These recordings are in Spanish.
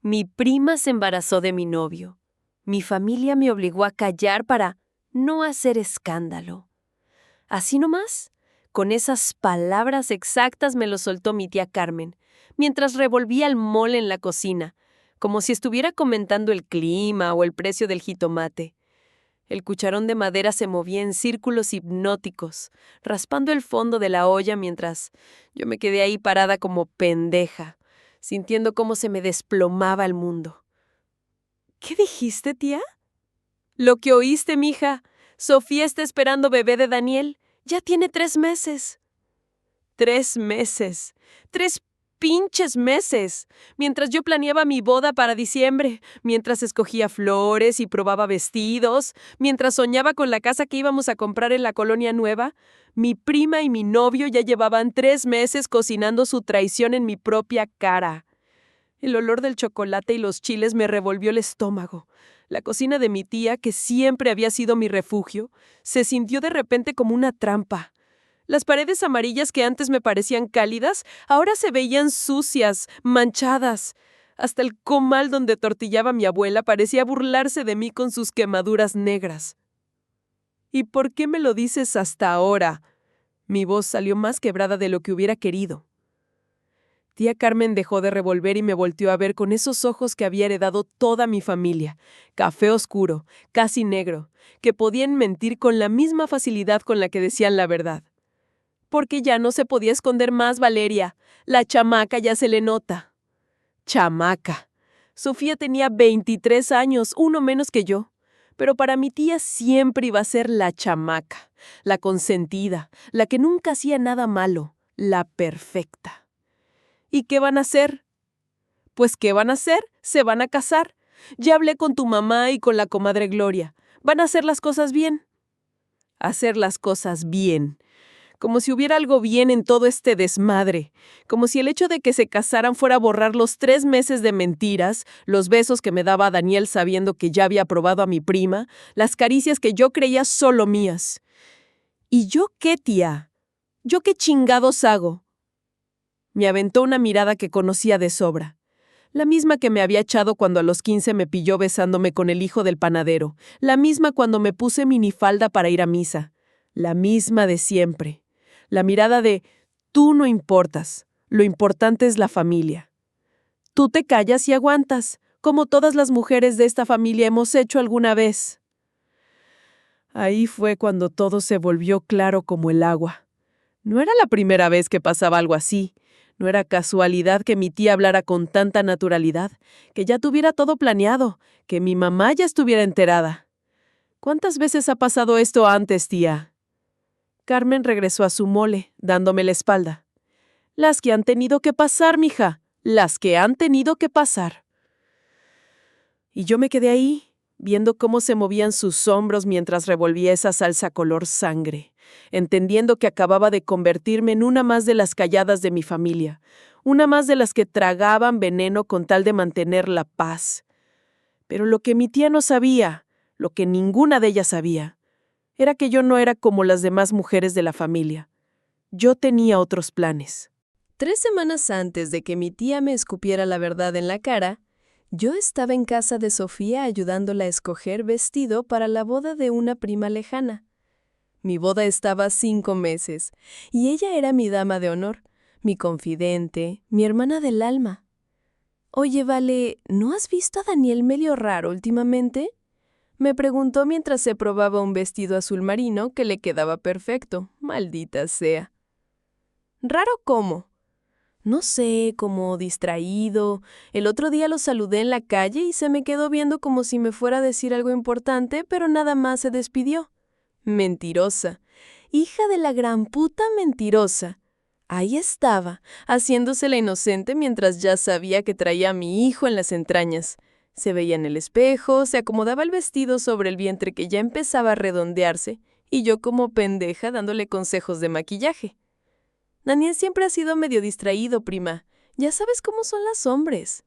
Mi prima se embarazó de mi novio. Mi familia me obligó a callar para no hacer escándalo. Así nomás, con esas palabras exactas me lo soltó mi tía Carmen, mientras revolvía el mole en la cocina, como si estuviera comentando el clima o el precio del jitomate. El cucharón de madera se movía en círculos hipnóticos, raspando el fondo de la olla mientras yo me quedé ahí parada como pendeja, sintiendo cómo se me desplomaba el mundo. ¿Qué dijiste, tía? Lo que oíste, mija. Sofía está esperando bebé de Daniel. Ya tiene 3 meses. 3 meses. 3 pinches meses. Mientras yo planeaba mi boda para diciembre, mientras escogía flores y probaba vestidos, mientras soñaba con la casa que íbamos a comprar en la colonia nueva, mi prima y mi novio ya llevaban 3 meses cocinando su traición en mi propia cara. El olor del chocolate y los chiles me revolvió el estómago. La cocina de mi tía, que siempre había sido mi refugio, se sintió de repente como una trampa. Las paredes amarillas que antes me parecían cálidas, ahora se veían sucias, manchadas. Hasta el comal donde tortillaba mi abuela parecía burlarse de mí con sus quemaduras negras. ¿Y por qué me lo dices hasta ahora? Mi voz salió más quebrada de lo que hubiera querido. Tía Carmen dejó de revolver y me volteó a ver con esos ojos que había heredado toda mi familia, café oscuro, casi negro, que podían mentir con la misma facilidad con la que decían la verdad. Porque ya no se podía esconder más, Valeria. La chamaca ya se le nota. Chamaca. Sofía tenía 23 años, uno menos que yo. Pero para mi tía siempre iba a ser la chamaca, la consentida, la que nunca hacía nada malo, la perfecta. ¿Y qué van a hacer? Pues, ¿qué van a hacer? Se van a casar. Ya hablé con tu mamá y con la comadre Gloria. Van a hacer las cosas bien. Hacer las cosas bien. Como si hubiera algo bien en todo este desmadre. Como si el hecho de que se casaran fuera a borrar los 3 meses de mentiras, los besos que me daba Daniel sabiendo que ya había probado a mi prima, las caricias que yo creía solo mías. ¿Y yo qué, tía? ¿Yo qué chingados hago? Me aventó una mirada que conocía de sobra. La misma que me había echado cuando a los 15 me pilló besándome con el hijo del panadero. La misma cuando me puse minifalda para ir a misa. La misma de siempre. La mirada de, tú no importas. Lo importante es la familia. Tú te callas y aguantas, como todas las mujeres de esta familia hemos hecho alguna vez. Ahí fue cuando todo se volvió claro como el agua. No era la primera vez que pasaba algo así. No era casualidad que mi tía hablara con tanta naturalidad, que ya tuviera todo planeado, que mi mamá ya estuviera enterada. ¿Cuántas veces ha pasado esto antes, tía? Carmen regresó a su mole, dándome la espalda. Las que han tenido que pasar, mija, las que han tenido que pasar. Y yo me quedé ahí, viendo cómo se movían sus hombros mientras revolvía esa salsa color sangre, entendiendo que acababa de convertirme en una más de las calladas de mi familia, una más de las que tragaban veneno con tal de mantener la paz. Pero lo que mi tía no sabía, lo que ninguna de ellas sabía, era que yo no era como las demás mujeres de la familia. Yo tenía otros planes. 3 semanas antes de que mi tía me escupiera la verdad en la cara, yo estaba en casa de Sofía ayudándola a escoger vestido para la boda de una prima lejana. Mi boda estaba a 5 meses, y ella era mi dama de honor, mi confidente, mi hermana del alma. Oye, Vale, ¿no has visto a Daniel medio raro últimamente? Me preguntó mientras se probaba un vestido azul marino que le quedaba perfecto, maldita sea. ¿Raro cómo? No sé, como distraído. El otro día lo saludé en la calle y se me quedó viendo como si me fuera a decir algo importante, pero nada más se despidió. Mentirosa. Hija de la gran puta mentirosa. Ahí estaba, haciéndose la inocente mientras ya sabía que traía a mi hijo en las entrañas. Se veía en el espejo, se acomodaba el vestido sobre el vientre que ya empezaba a redondearse, y yo como pendeja dándole consejos de maquillaje. Daniel siempre ha sido medio distraído, prima. Ya sabes cómo son los hombres.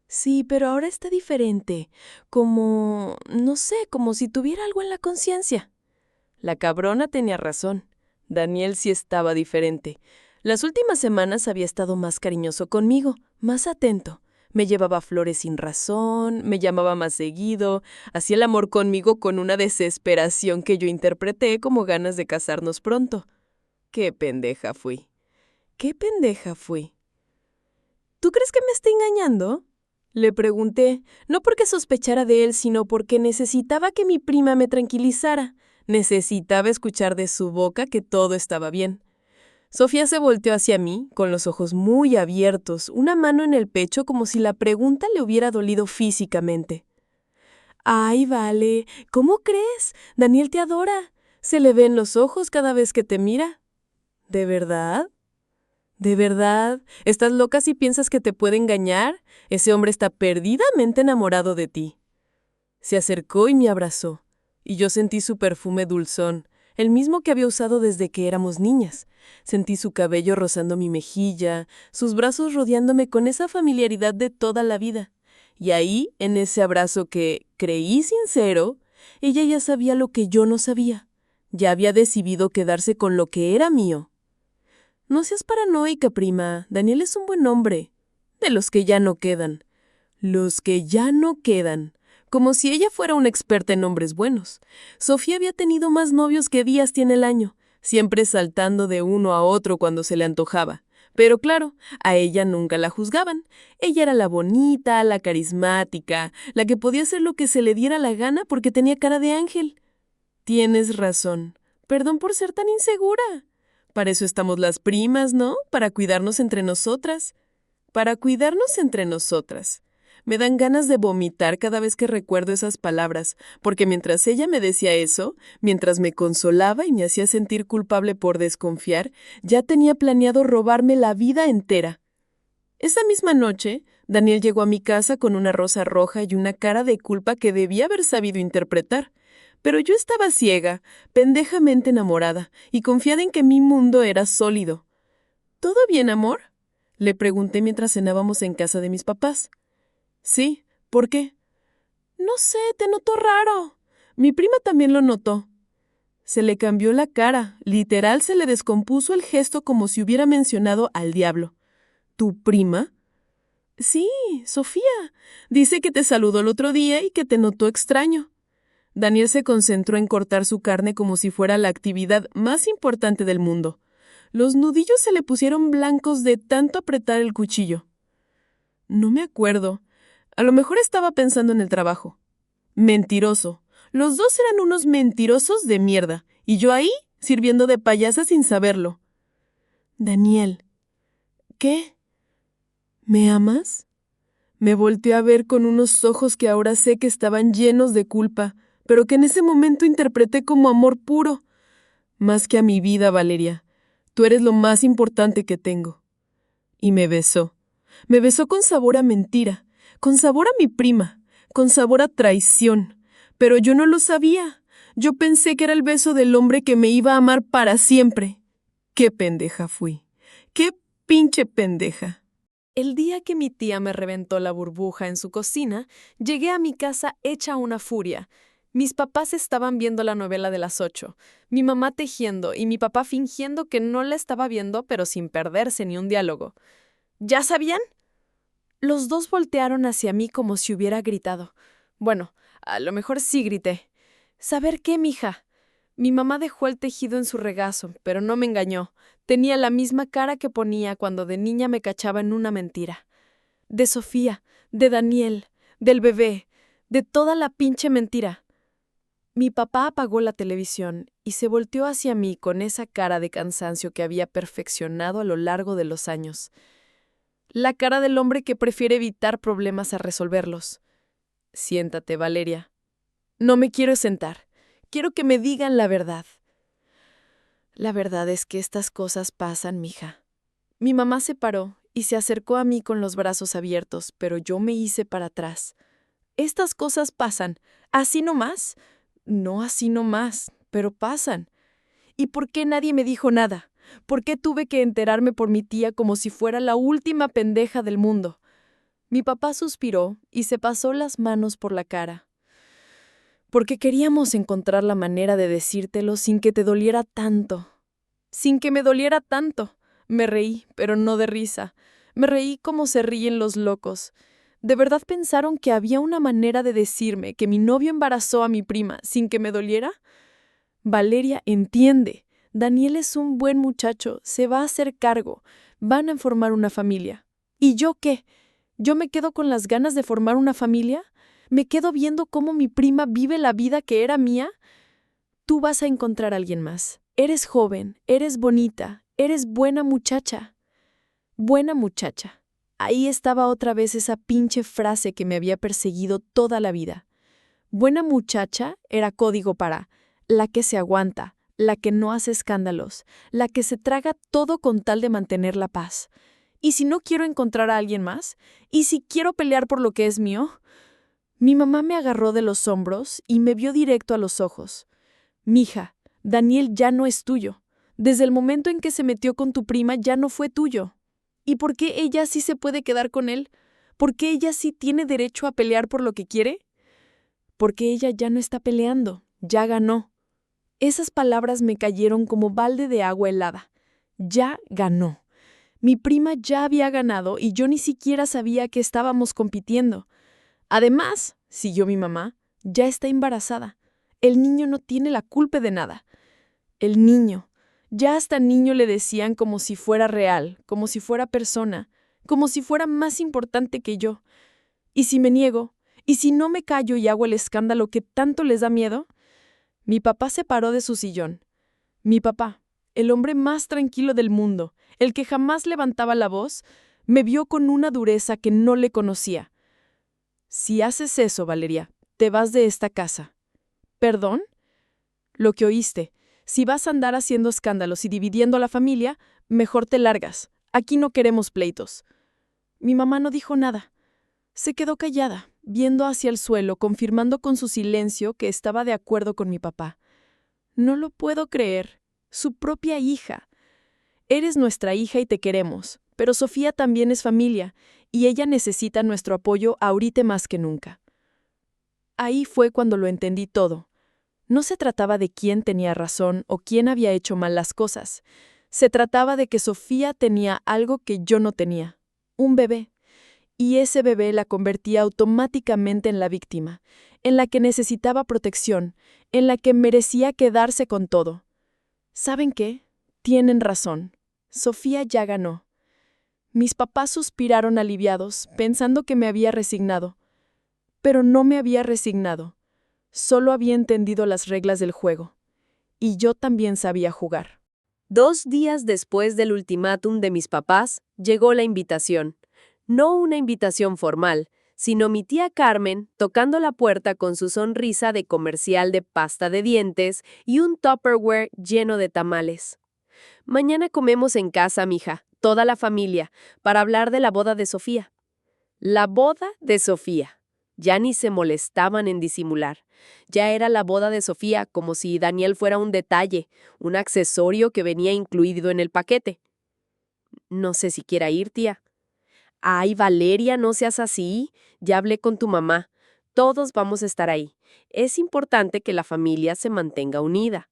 Sí, pero ahora está diferente. Como, no sé, como si tuviera algo en la conciencia. La cabrona tenía razón. Daniel sí estaba diferente. Las últimas semanas había estado más cariñoso conmigo, más atento. Me llevaba flores sin razón, me llamaba más seguido, hacía el amor conmigo con una desesperación que yo interpreté como ganas de casarnos pronto. ¡Qué pendeja fui! ¡Qué pendeja fui! ¿Tú crees que me está engañando? Le pregunté, no porque sospechara de él, sino porque necesitaba que mi prima me tranquilizara. Necesitaba escuchar de su boca que todo estaba bien. Sofía se volteó hacia mí, con los ojos muy abiertos, una mano en el pecho como si la pregunta le hubiera dolido físicamente. Ay, vale, ¿cómo crees? Daniel te adora. Se le ve en los ojos cada vez que te mira. ¿De verdad? ¿De verdad? ¿Estás loca si piensas que te puede engañar? Ese hombre está perdidamente enamorado de ti. Se acercó y me abrazó, y yo sentí su perfume dulzón, el mismo que había usado desde que éramos niñas. Sentí su cabello rozando mi mejilla, sus brazos rodeándome con esa familiaridad de toda la vida. Y ahí, en ese abrazo que creí sincero, ella ya sabía lo que yo no sabía. Ya había decidido quedarse con lo que era mío. No seas paranoica, prima. Daniel es un buen hombre. De los que ya no quedan. Los que ya no quedan. Como si ella fuera una experta en hombres buenos. Sofía había tenido más novios que días tiene el año, siempre saltando de uno a otro cuando se le antojaba. Pero claro, a ella nunca la juzgaban. Ella era la bonita, la carismática, la que podía hacer lo que se le diera la gana porque tenía cara de ángel. Tienes razón. Perdón por ser tan insegura. Para eso estamos las primas, ¿no? Para cuidarnos entre nosotras. Para cuidarnos entre nosotras. Me dan ganas de vomitar cada vez que recuerdo esas palabras, porque mientras ella me decía eso, mientras me consolaba y me hacía sentir culpable por desconfiar, ya tenía planeado robarme la vida entera. Esa misma noche, Daniel llegó a mi casa con una rosa roja y una cara de culpa que debía haber sabido interpretar. Pero yo estaba ciega, pendejamente enamorada, y confiada en que mi mundo era sólido. ¿Todo bien, amor? Le pregunté mientras cenábamos en casa de mis papás. Sí, ¿por qué? No sé, te noto raro. Mi prima también lo notó. Se le cambió la cara, literal se le descompuso el gesto como si hubiera mencionado al diablo. ¿Tu prima? Sí, Sofía. Dice que te saludó el otro día y que te notó extraño. Daniel se concentró en cortar su carne como si fuera la actividad más importante del mundo. Los nudillos se le pusieron blancos de tanto apretar el cuchillo. No me acuerdo. A lo mejor estaba pensando en el trabajo. Mentiroso. Los dos eran unos mentirosos de mierda, y yo ahí, sirviendo de payasa sin saberlo. Daniel. ¿Qué? ¿Me amas? Me volteó a ver con unos ojos que ahora sé que estaban llenos de culpa, pero que en ese momento interpreté como amor puro. Más que a mi vida, Valeria. Tú eres lo más importante que tengo. Y me besó. Me besó con sabor a mentira, con sabor a mi prima, con sabor a traición. Pero yo no lo sabía. Yo pensé que era el beso del hombre que me iba a amar para siempre. ¡Qué pendeja fui! ¡Qué pinche pendeja! El día que mi tía me reventó la burbuja en su cocina, llegué a mi casa hecha una furia. Mis papás estaban viendo la novela de las 8, mi mamá tejiendo y mi papá fingiendo que no la estaba viendo, pero sin perderse ni un diálogo. ¿Ya sabían? Los dos voltearon hacia mí como si hubiera gritado. Bueno, a lo mejor sí grité. ¿Saber qué, mija? Mi mamá dejó el tejido en su regazo, pero no me engañó. Tenía la misma cara que ponía cuando de niña me cachaba en una mentira. De Sofía, de Daniel, del bebé, de toda la pinche mentira. Mi papá apagó la televisión y se volteó hacia mí con esa cara de cansancio que había perfeccionado a lo largo de los años. La cara del hombre que prefiere evitar problemas a resolverlos. Siéntate, Valeria. No me quiero sentar. Quiero que me digan la verdad. La verdad es que estas cosas pasan, mija. Mi mamá se paró y se acercó a mí con los brazos abiertos, pero yo me hice para atrás. Estas cosas pasan. ¿Así nomás? No así nomás, pero pasan. ¿Y por qué nadie me dijo nada? ¿Por qué tuve que enterarme por mi tía como si fuera la última pendeja del mundo? Mi papá suspiró y se pasó las manos por la cara. Porque queríamos encontrar la manera de decírtelo sin que te doliera tanto. Sin que me doliera tanto. Me reí, pero no de risa. Me reí como se ríen los locos. ¿De verdad pensaron que había una manera de decirme que mi novio embarazó a mi prima sin que me doliera? Valeria, entiende. Daniel es un buen muchacho, se va a hacer cargo, van a formar una familia. ¿Y yo qué? ¿Yo me quedo con las ganas de formar una familia? ¿Me quedo viendo cómo mi prima vive la vida que era mía? Tú vas a encontrar a alguien más. Eres joven, eres bonita, eres buena muchacha. Buena muchacha. Ahí estaba otra vez esa pinche frase que me había perseguido toda la vida. Buena muchacha era código para la que se aguanta, la que no hace escándalos, la que se traga todo con tal de mantener la paz. ¿Y si no quiero encontrar a alguien más? ¿Y si quiero pelear por lo que es mío? Mi mamá me agarró de los hombros y me vio directo a los ojos. Mija, Daniel ya no es tuyo. Desde el momento en que se metió con tu prima ya no fue tuyo. ¿Y por qué ella sí se puede quedar con él? ¿Por qué ella sí tiene derecho a pelear por lo que quiere? Porque ella ya no está peleando, ya ganó. Esas palabras me cayeron como balde de agua helada. Ya ganó. Mi prima ya había ganado y yo ni siquiera sabía que estábamos compitiendo. Además, siguió mi mamá, ya está embarazada. El niño no tiene la culpa de nada. El niño. Ya hasta niño le decían como si fuera real, como si fuera persona, como si fuera más importante que yo. ¿Y si me niego? ¿Y si no me callo y hago el escándalo que tanto les da miedo? Mi papá se paró de su sillón. Mi papá, el hombre más tranquilo del mundo, el que jamás levantaba la voz, me vio con una dureza que no le conocía. Si haces eso, Valeria, te vas de esta casa. ¿Perdón? Lo que oíste. Si vas a andar haciendo escándalos y dividiendo a la familia, mejor te largas. Aquí no queremos pleitos. Mi mamá no dijo nada. Se quedó callada, viendo hacia el suelo, confirmando con su silencio que estaba de acuerdo con mi papá. No lo puedo creer. Su propia hija. Eres nuestra hija y te queremos, pero Sofía también es familia, y ella necesita nuestro apoyo ahorita más que nunca. Ahí fue cuando lo entendí todo. No se trataba de quién tenía razón o quién había hecho mal las cosas. Se trataba de que Sofía tenía algo que yo no tenía, un bebé. Y ese bebé la convertía automáticamente en la víctima, en la que necesitaba protección, en la que merecía quedarse con todo. ¿Saben qué? Tienen razón. Sofía ya ganó. Mis papás suspiraron aliviados, pensando que me había resignado. Pero no me había resignado. Solo había entendido las reglas del juego. Y yo también sabía jugar. 2 días después del ultimátum de mis papás, llegó la invitación. No una invitación formal, sino mi tía Carmen tocando la puerta con su sonrisa de comercial de pasta de dientes y un Tupperware lleno de tamales. Mañana comemos en casa, mija, toda la familia, para hablar de la boda de Sofía. La boda de Sofía. Ya ni se molestaban en disimular. Ya era la boda de Sofía, como si Daniel fuera un detalle, un accesorio que venía incluido en el paquete. No sé si quiera ir, tía. Ay, Valeria, no seas así. Ya hablé con tu mamá. Todos vamos a estar ahí. Es importante que la familia se mantenga unida.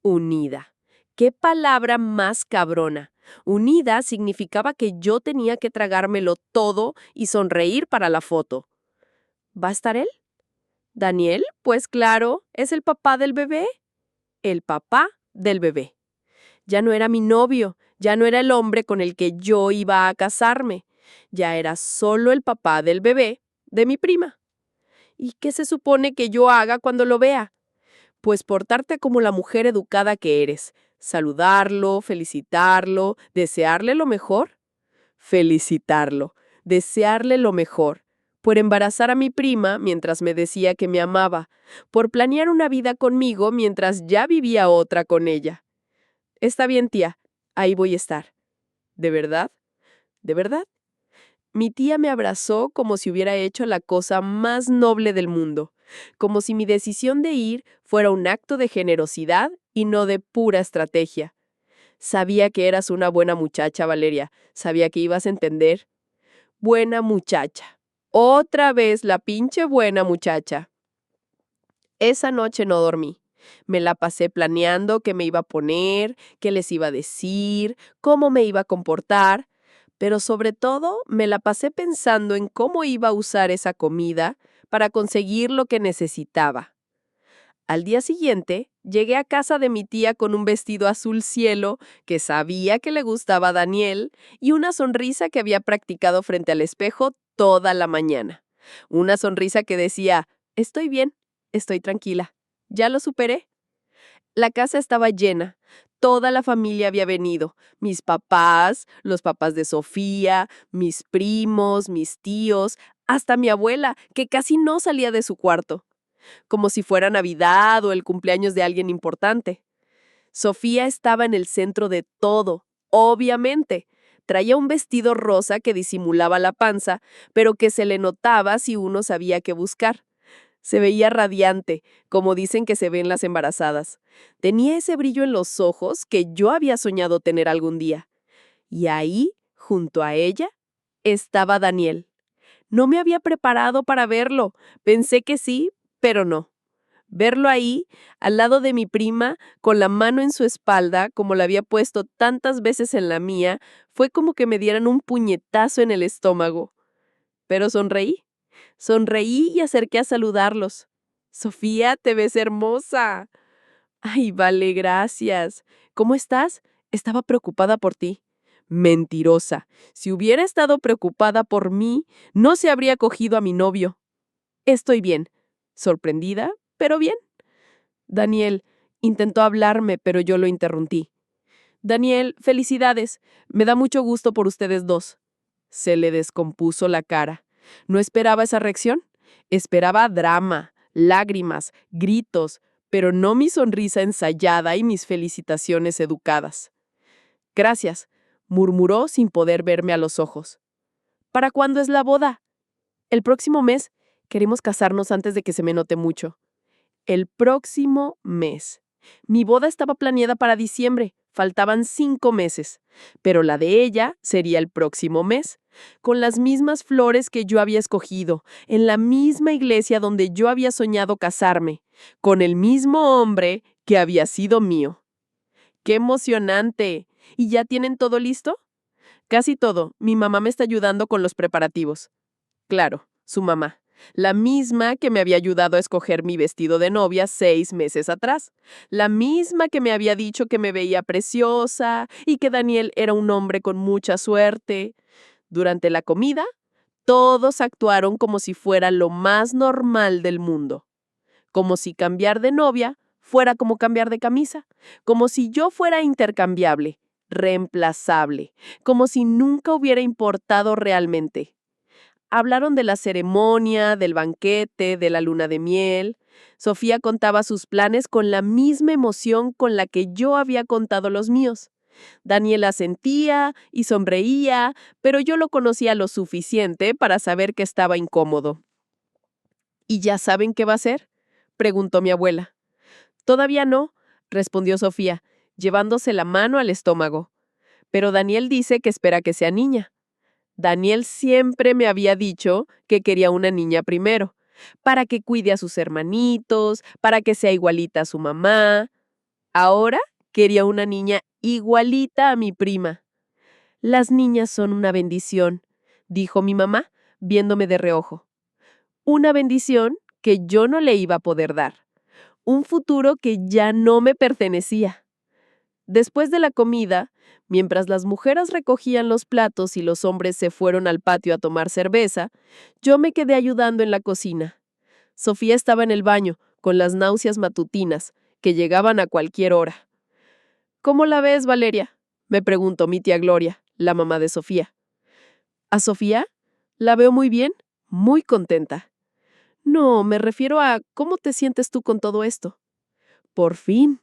Unida. ¡Qué palabra más cabrona! Unida significaba que yo tenía que tragármelo todo y sonreír para la foto. ¿Va a estar él? ¿Daniel? Pues claro, es el papá del bebé. El papá del bebé. Ya no era mi novio, ya no era el hombre con el que yo iba a casarme. Ya era solo el papá del bebé de mi prima. ¿Y qué se supone que yo haga cuando lo vea? Pues portarte como la mujer educada que eres. Saludarlo, felicitarlo, desearle lo mejor. Felicitarlo, desearle lo mejor. Por embarazar a mi prima mientras me decía que me amaba. Por planear una vida conmigo mientras ya vivía otra con ella. Está bien, tía. Ahí voy a estar. ¿De verdad? ¿De verdad? Mi tía me abrazó como si hubiera hecho la cosa más noble del mundo, como si mi decisión de ir fuera un acto de generosidad y no de pura estrategia. Sabía que eras una buena muchacha, Valeria. Sabía que ibas a entender. Buena muchacha. Otra vez la pinche buena muchacha. Esa noche no dormí. Me la pasé planeando qué me iba a poner, qué les iba a decir, cómo me iba a comportar. Pero sobre todo me la pasé pensando en cómo iba a usar esa comida para conseguir lo que necesitaba. Al día siguiente, llegué a casa de mi tía con un vestido azul cielo que sabía que le gustaba a Daniel y una sonrisa que había practicado frente al espejo toda la mañana. Una sonrisa que decía, estoy bien, estoy tranquila, ya lo superé. La casa estaba llena. Toda la familia había venido. Mis papás, los papás de Sofía, mis primos, mis tíos, hasta mi abuela, que casi no salía de su cuarto, como si fuera Navidad o el cumpleaños de alguien importante. Sofía estaba en el centro de todo, obviamente. Traía un vestido rosa que disimulaba la panza, pero que se le notaba si uno sabía qué buscar. Se veía radiante, como dicen que se ven las embarazadas. Tenía ese brillo en los ojos que yo había soñado tener algún día. Y ahí, junto a ella, estaba Daniel. No me había preparado para verlo. Pensé que sí, pero no. Verlo ahí, al lado de mi prima, con la mano en su espalda, como la había puesto tantas veces en la mía, fue como que me dieran un puñetazo en el estómago. Pero sonreí. Sonreí y acerqué a saludarlos. Sofía, te ves hermosa. Ay, vale, gracias. ¿Cómo estás? Estaba preocupada por ti. Mentirosa. Si hubiera estado preocupada por mí, no se habría cogido a mi novio. Estoy bien. Sorprendida, pero bien. Daniel intentó hablarme, pero yo lo interrumpí. Daniel, felicidades. Me da mucho gusto por ustedes dos. Se le descompuso la cara. No esperaba esa reacción. Esperaba drama, lágrimas, gritos, pero no mi sonrisa ensayada y mis felicitaciones educadas. Gracias, murmuró sin poder verme a los ojos. ¿Para cuándo es la boda? El próximo mes. Queremos casarnos antes de que se me note mucho. El próximo mes. Mi boda estaba planeada para diciembre, faltaban 5 meses, pero la de ella sería el próximo mes, con las mismas flores que yo había escogido, en la misma iglesia donde yo había soñado casarme, con el mismo hombre que había sido mío. ¡Qué emocionante! ¿Y ya tienen todo listo? Casi todo. Mi mamá me está ayudando con los preparativos. Claro, su mamá. La misma que me había ayudado a escoger mi vestido de novia 6 meses atrás. La misma que me había dicho que me veía preciosa y que Daniel era un hombre con mucha suerte. Durante la comida, todos actuaron como si fuera lo más normal del mundo. Como si cambiar de novia fuera como cambiar de camisa. Como si yo fuera intercambiable, reemplazable. Como si nunca hubiera importado realmente. Hablaron de la ceremonia, del banquete, de la luna de miel. Sofía contaba sus planes con la misma emoción con la que yo había contado los míos. Daniela sentía y sonreía, pero yo lo conocía lo suficiente para saber que estaba incómodo. ¿Y ya saben qué va a hacer?, preguntó mi abuela. Todavía no, respondió Sofía, llevándose la mano al estómago. Pero Daniel dice que espera que sea niña. Daniel siempre me había dicho que quería una niña primero, para que cuide a sus hermanitos, para que sea igualita a su mamá. Ahora quería una niña igualita a mi prima. Las niñas son una bendición, dijo mi mamá, viéndome de reojo. Una bendición que yo no le iba a poder dar. Un futuro que ya no me pertenecía. Después de la comida, mientras las mujeres recogían los platos y los hombres se fueron al patio a tomar cerveza, yo me quedé ayudando en la cocina. Sofía estaba en el baño, con las náuseas matutinas, que llegaban a cualquier hora. ¿Cómo la ves, Valeria?, me preguntó mi tía Gloria, la mamá de Sofía. ¿A Sofía? La veo muy bien, muy contenta. No, me refiero a ¿cómo te sientes tú con todo esto? Por fin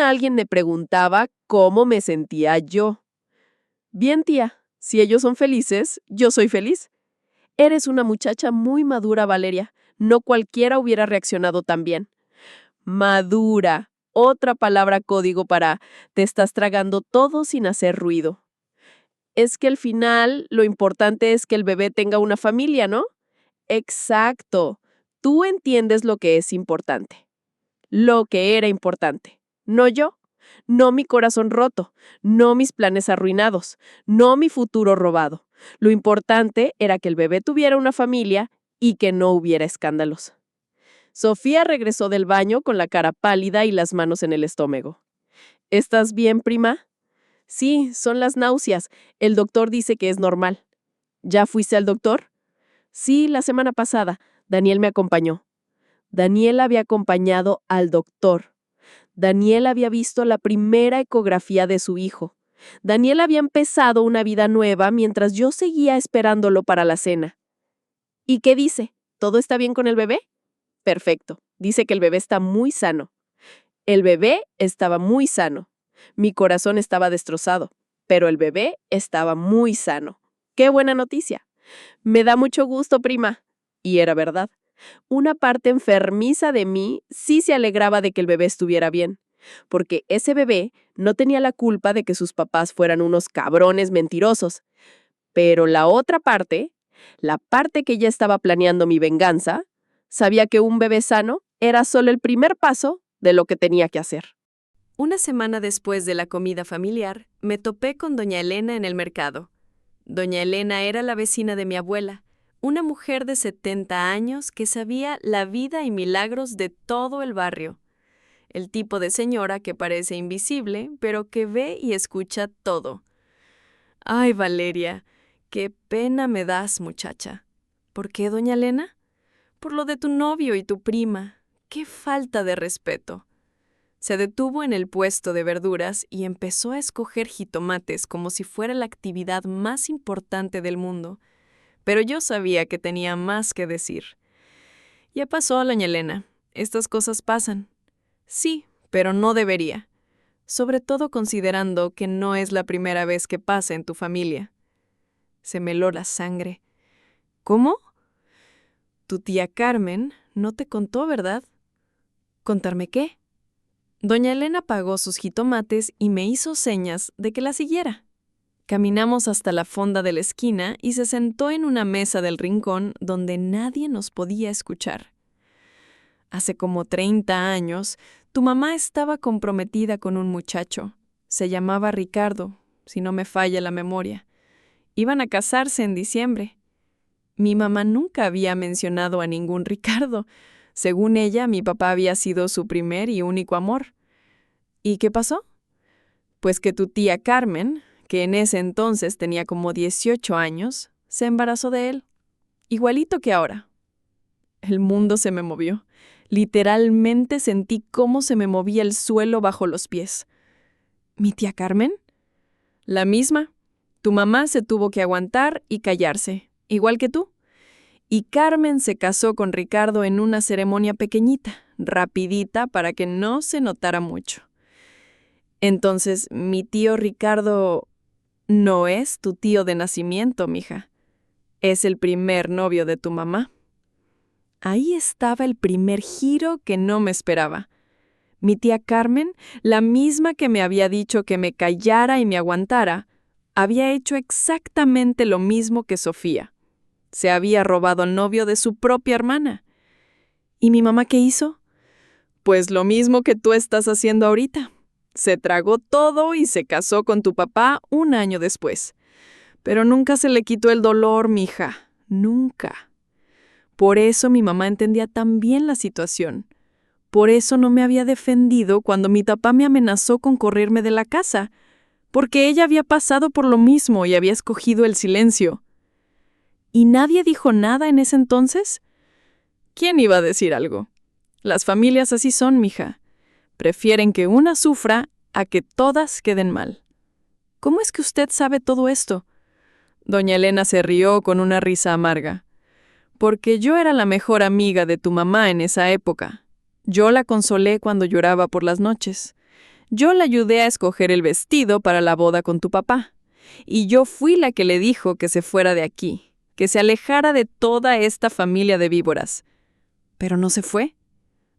alguien me preguntaba cómo me sentía yo. Bien, tía, si ellos son felices, yo soy feliz. Eres una muchacha muy madura, Valeria. No cualquiera hubiera reaccionado tan bien. Madura, otra palabra código para te estás tragando todo sin hacer ruido. Es que al final lo importante es que el bebé tenga una familia, ¿no? Exacto. Tú entiendes lo que es importante. Lo que era importante. No yo. no mi corazón roto, no mis planes arruinados, no mi futuro robado. Lo importante era que el bebé tuviera una familia y que no hubiera escándalos. Sofía regresó del baño con la cara pálida y las manos en el estómago. ¿Estás bien, prima? Sí, son las náuseas. El doctor dice que es normal. ¿Ya fuiste al doctor? Sí, la semana pasada. Daniel me acompañó. Daniel había acompañado al doctor. Daniel había visto la primera ecografía de su hijo. Daniel había empezado una vida nueva mientras yo seguía esperándolo para la cena. ¿Y qué dice? ¿Todo está bien con el bebé? Perfecto. Dice que el bebé está muy sano. El bebé estaba muy sano. Mi corazón estaba destrozado, pero el bebé estaba muy sano. ¡Qué buena noticia! Me da mucho gusto, prima. Y era verdad. Una parte enfermiza de mí sí se alegraba de que el bebé estuviera bien, porque ese bebé no tenía la culpa de que sus papás fueran unos cabrones mentirosos. Pero la otra parte, la parte que ya estaba planeando mi venganza, sabía que un bebé sano era solo el primer paso de lo que tenía que hacer. Una semana después de la comida familiar, me topé con doña Elena en el mercado. Doña Elena era la vecina de mi abuela, una mujer de 70 años que sabía la vida y milagros de todo el barrio. El tipo de señora que parece invisible, pero que ve y escucha todo. Ay, Valeria, qué pena me das, muchacha. ¿Por qué, doña Elena? Por lo de tu novio y tu prima. ¡Qué falta de respeto! Se detuvo en el puesto de verduras y empezó a escoger jitomates como si fuera la actividad más importante del mundo. Pero yo sabía que tenía más que decir. Ya pasó, doña Elena. Estas cosas pasan. Sí, pero no debería. Sobre todo considerando que no es la primera vez que pasa en tu familia. Se me heló la sangre. ¿Cómo? Tu tía Carmen no te contó, ¿verdad? ¿Contarme qué? Doña Elena pagó sus jitomates y me hizo señas de que la siguiera. Caminamos hasta la fonda de la esquina y se sentó en una mesa del rincón donde nadie nos podía escuchar. Hace como 30 años, tu mamá estaba comprometida con un muchacho. Se llamaba Ricardo, si no me falla la memoria. Iban a casarse en diciembre. Mi mamá nunca había mencionado a ningún Ricardo. Según ella, mi papá había sido su primer y único amor. ¿Y qué pasó? Pues que tu tía Carmen, que en ese entonces tenía como 18 años, se embarazó de él, igualito que ahora. El mundo se me movió. Literalmente sentí cómo se me movía el suelo bajo los pies. ¿Mi tía Carmen? La misma. Tu mamá se tuvo que aguantar y callarse, igual que tú. Y Carmen se casó con Ricardo en una ceremonia pequeñita, rapidita, para que no se notara mucho. Entonces, mi tío Ricardo no es tu tío de nacimiento, mija. Es el primer novio de tu mamá. Ahí estaba el primer giro que no me esperaba. Mi tía Carmen, la misma que me había dicho que me callara y me aguantara, había hecho exactamente lo mismo que Sofía. Se había robado al novio de su propia hermana. ¿Y mi mamá qué hizo? Pues lo mismo que tú estás haciendo ahorita. Se tragó todo y se casó con tu papá un año después. Pero nunca se le quitó el dolor, mija. Nunca. Por eso mi mamá entendía tan bien la situación. Por eso no me había defendido cuando mi papá me amenazó con correrme de la casa. Porque ella había pasado por lo mismo y había escogido el silencio. ¿Y nadie dijo nada en ese entonces? ¿Quién iba a decir algo? Las familias así son, mija. Prefieren que una sufra a que todas queden mal. ¿Cómo es que usted sabe todo esto? Doña Elena se rió con una risa amarga. Porque yo era la mejor amiga de tu mamá en esa época. Yo la consolé cuando lloraba por las noches. Yo la ayudé a escoger el vestido para la boda con tu papá. Y yo fui la que le dijo que se fuera de aquí, que se alejara de toda esta familia de víboras. ¿Pero no se fue?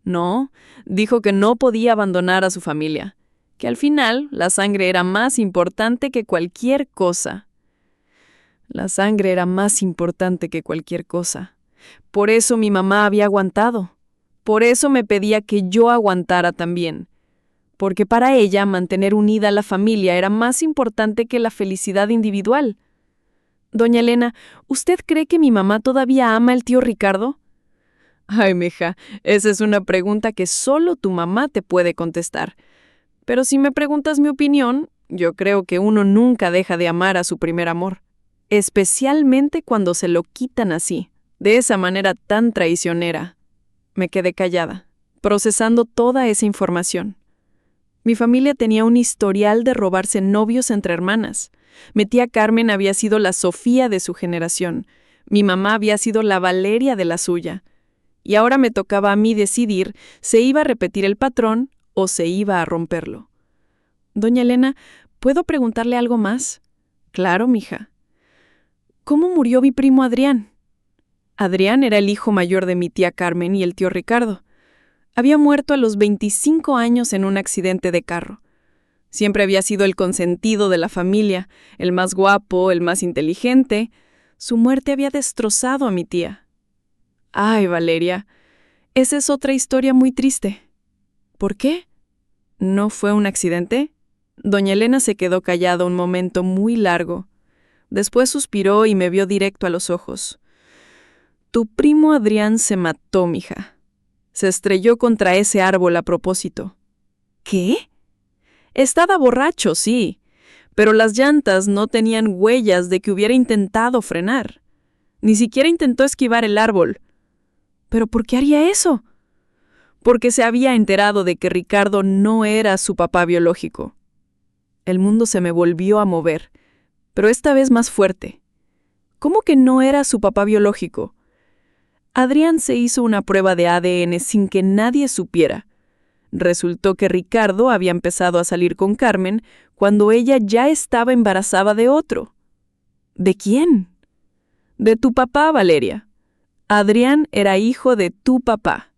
No, dijo que no podía abandonar a su familia, que al final la sangre era más importante que cualquier cosa. La sangre era más importante que cualquier cosa. Por eso mi mamá había aguantado. Por eso me pedía que yo aguantara también. porque para ella mantener unida a la familia era más importante que la felicidad individual. Doña Elena, ¿usted cree que mi mamá todavía ama al tío Ricardo? Ay, mija, esa es una pregunta que solo tu mamá te puede contestar. Pero si me preguntas mi opinión, yo creo que uno nunca deja de amar a su primer amor, especialmente cuando se lo quitan así, de esa manera tan traicionera. Me quedé callada, procesando toda esa información. Mi familia tenía un historial de robarse novios entre hermanas. Mi tía Carmen había sido la Sofía de su generación. Mi mamá había sido la Valeria de la suya. Y ahora me tocaba a mí decidir si iba a repetir el patrón o se iba a romperlo. Doña Elena, ¿puedo preguntarle algo más? Claro, mija. ¿Cómo murió mi primo Adrián? Adrián era el hijo mayor de mi tía Carmen y el tío Ricardo. Había muerto a los 25 años en un accidente de carro. Siempre había sido el consentido de la familia, el más guapo, el más inteligente. Su muerte había destrozado a mi tía. Ay, Valeria, esa es otra historia muy triste. ¿Por qué? ¿No fue un accidente? Doña Elena se quedó callada un momento muy largo. Después suspiró y me vio directo a los ojos. Tu primo Adrián se mató, mija. Se estrelló contra ese árbol a propósito. ¿Qué? Estaba borracho, sí, pero las llantas no tenían huellas de que hubiera intentado frenar. Ni siquiera intentó esquivar el árbol. ¿Pero por qué haría eso? Porque se había enterado de que Ricardo no era su papá biológico. El mundo se me volvió a mover, pero esta vez más fuerte. ¿Cómo que no era su papá biológico? Adrián se hizo una prueba de ADN sin que nadie supiera. Resultó que Ricardo había empezado a salir con Carmen cuando ella ya estaba embarazada de otro. ¿De quién? De tu papá, Valeria. Adrián era hijo de tu papá.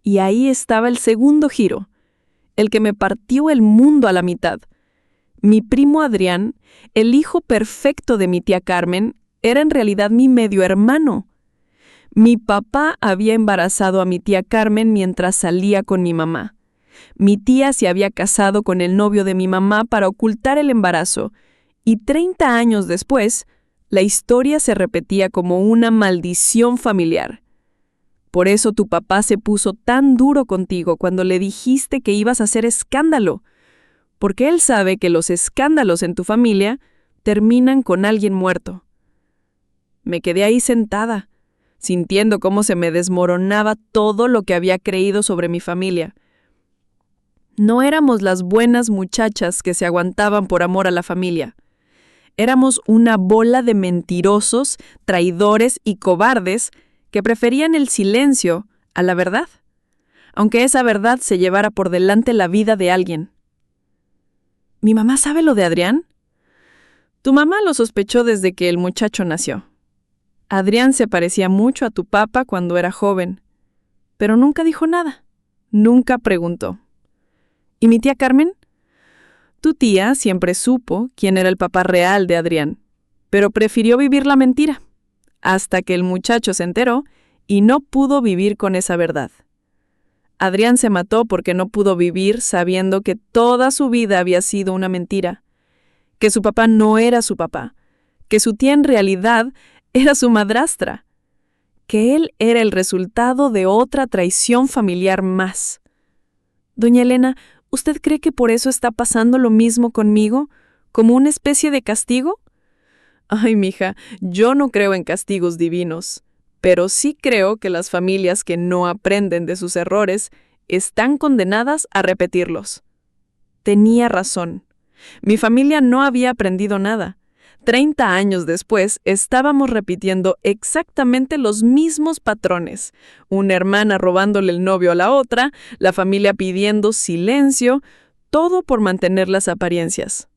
Y ahí estaba el segundo giro, el que me partió el mundo a la mitad. Mi primo Adrián, el hijo perfecto de mi tía Carmen, era en realidad mi medio hermano. Mi papá había embarazado a mi tía Carmen mientras salía con mi mamá. Mi tía se había casado con el novio de mi mamá para ocultar el embarazo, y 30 años después, la historia se repetía como una maldición familiar. Por eso tu papá se puso tan duro contigo cuando le dijiste que ibas a hacer escándalo, porque él sabe que los escándalos en tu familia terminan con alguien muerto. Me quedé ahí sentada, sintiendo cómo se me desmoronaba todo lo que había creído sobre mi familia. No éramos las buenas muchachas que se aguantaban por amor a la familia. Éramos una bola de mentirosos, traidores y cobardes que preferían el silencio a la verdad, aunque esa verdad se llevara por delante la vida de alguien. ¿Mi mamá sabe lo de Adrián? Tu mamá lo sospechó desde que el muchacho nació. Adrián se parecía mucho a tu papá cuando era joven, pero nunca dijo nada, nunca preguntó. ¿Y mi tía Carmen? Tu tía siempre supo quién era el papá real de Adrián, pero prefirió vivir la mentira, hasta que el muchacho se enteró y no pudo vivir con esa verdad. Adrián se mató porque no pudo vivir sabiendo que toda su vida había sido una mentira, que su papá no era su papá, que su tía en realidad era su madrastra, que él era el resultado de otra traición familiar más. Doña Elena, ¿usted cree que por eso está pasando lo mismo conmigo, como una especie de castigo? Ay, mija, yo no creo en castigos divinos, pero sí creo que las familias que no aprenden de sus errores están condenadas a repetirlos. Tenía razón. Mi familia no había aprendido nada. 30 años después, estábamos repitiendo exactamente los mismos patrones. Una hermana robándole el novio a la otra, la familia pidiendo silencio, todo por mantener las apariencias.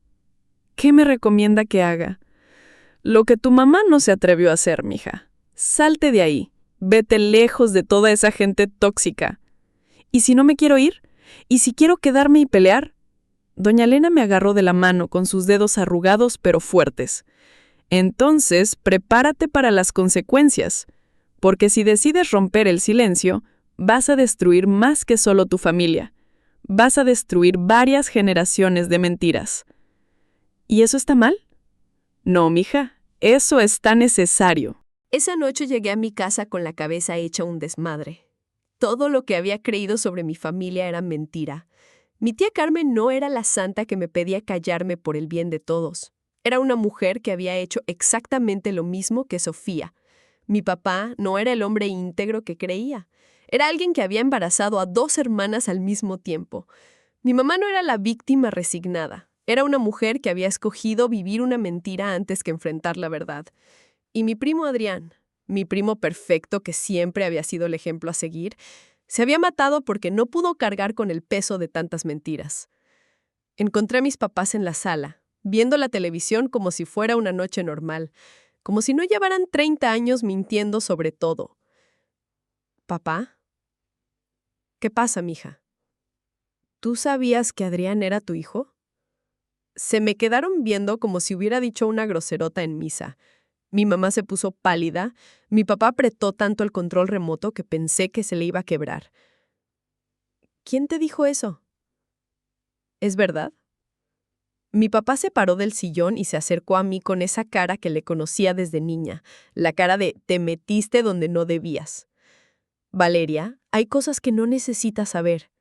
¿Qué me recomienda que haga? Lo que tu mamá no se atrevió a hacer, mija. Salte de ahí. Vete lejos de toda esa gente tóxica. ¿Y si no me quiero ir? ¿Y si quiero quedarme y pelear? Doña Elena me agarró de la mano con sus dedos arrugados pero fuertes. Entonces, prepárate para las consecuencias, porque si decides romper el silencio, vas a destruir más que solo tu familia. vas a destruir varias generaciones de mentiras. ¿Y eso está mal? No, mija, eso está necesario. Esa noche llegué a mi casa con la cabeza hecha un desmadre. Todo lo que había creído sobre mi familia era mentira. Mi tía Carmen no era la santa que me pedía callarme por el bien de todos. Era una mujer que había hecho exactamente lo mismo que Sofía. Mi papá no era el hombre íntegro que creía. Era alguien que había embarazado a 2 hermanas al mismo tiempo. Mi mamá no era la víctima resignada. Era una mujer que había escogido vivir una mentira antes que enfrentar la verdad. Y mi primo Adrián, mi primo perfecto que siempre había sido el ejemplo a seguir, se había matado porque no pudo cargar con el peso de tantas mentiras. Encontré a mis papás en la sala, viendo la televisión como si fuera una noche normal, como si no llevaran 30 años mintiendo sobre todo. ¿Papá? ¿Qué pasa, mija? ¿Tú sabías que Adrián era tu hijo? Se me quedaron viendo como si hubiera dicho una groserota en misa. Mi mamá se puso pálida, mi papá apretó tanto el control remoto que pensé que se le iba a quebrar. ¿Quién te dijo eso? ¿Es verdad? Mi papá se paró del sillón y se acercó a mí con esa cara que le conocía desde niña, la cara de te metiste donde no debías. Valeria, hay cosas que no necesitas saber.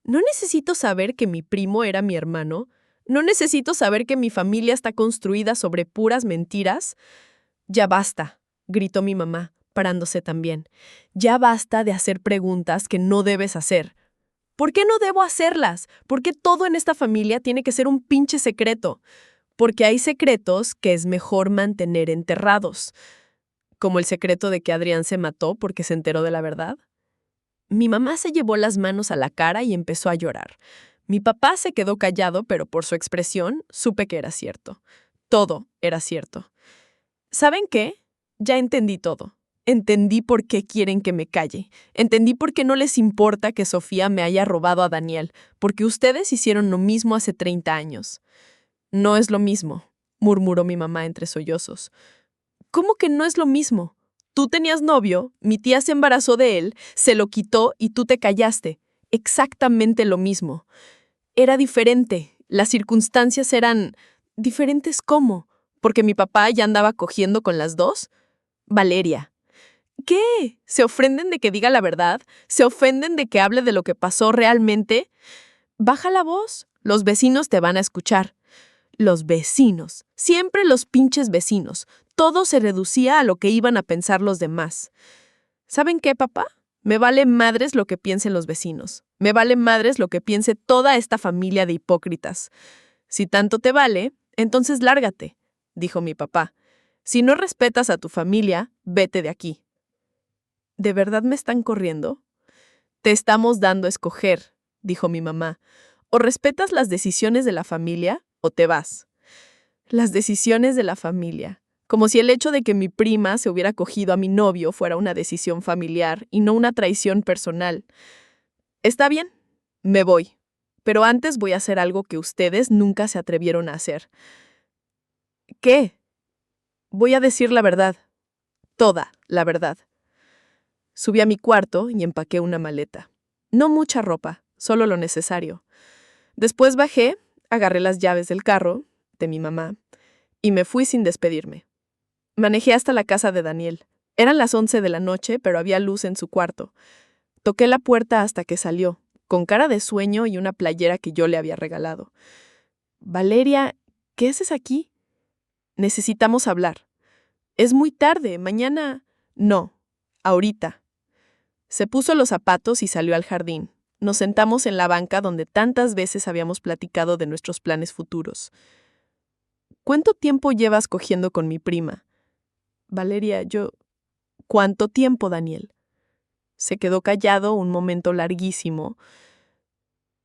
No necesito saber que mi primo era mi hermano. No necesito saber que mi familia está construida sobre puras mentiras. Ya basta, gritó mi mamá, parándose también. Ya basta de hacer preguntas que no debes hacer. ¿Por qué no debo hacerlas? ¿Por qué todo en esta familia tiene que ser un pinche secreto? Porque hay secretos que es mejor mantener enterrados. Como el secreto de que Adrián se mató porque se enteró de la verdad. Mi mamá se llevó las manos a la cara y empezó a llorar. Mi papá se quedó callado, pero por su expresión supe que era cierto. Todo era cierto. ¿Saben qué? Ya entendí todo. Entendí por qué quieren que me calle. Entendí por qué no les importa que Sofía me haya robado a Daniel, porque ustedes hicieron lo mismo hace 30 años. No es lo mismo, murmuró mi mamá entre sollozos. ¿Cómo que no es lo mismo? Tú tenías novio, mi tía se embarazó de él, se lo quitó y tú te callaste. Exactamente lo mismo. Era diferente. Las circunstancias eran... ¿Diferentes cómo? ¿Porque mi papá ya andaba cogiendo con las dos? Valeria. ¿Qué? ¿Se ofenden de que diga la verdad? ¿Se ofenden de que hable de lo que pasó realmente? Baja la voz. Los vecinos te van a escuchar. Los vecinos. Siempre los pinches vecinos. Todo se reducía a lo que iban a pensar los demás. ¿Saben qué, papá? Me vale madres lo que piensen los vecinos. Me vale madres lo que piense toda esta familia de hipócritas. Si tanto te vale, entonces lárgate, dijo mi papá. Si no respetas a tu familia, vete de aquí. ¿De verdad me están corriendo? Te estamos dando a escoger, dijo mi mamá. O respetas las decisiones de la familia o te vas. Las decisiones de la familia. Como si el hecho de que mi prima se hubiera cogido a mi novio fuera una decisión familiar y no una traición personal. Está bien, me voy. Pero antes voy a hacer algo que ustedes nunca se atrevieron a hacer. ¿Qué? Voy a decir la verdad. Toda la verdad. Subí a mi cuarto y empaqué una maleta. No mucha ropa, solo lo necesario. Después bajé, agarré las llaves del carro, de mi mamá, y me fui sin despedirme. Manejé hasta la casa de Daniel. Eran las 11 de la noche, pero había luz en su cuarto. Toqué la puerta hasta que salió, con cara de sueño y una playera que yo le había regalado. Valeria, ¿qué haces aquí? Necesitamos hablar. Es muy tarde, mañana... No, ahorita. Se puso los zapatos y salió al jardín. Nos sentamos en la banca donde tantas veces habíamos platicado de nuestros planes futuros. ¿Cuánto tiempo llevas cogiendo con mi prima? Valeria, ¿Cuánto tiempo, Daniel? Se quedó callado un momento larguísimo.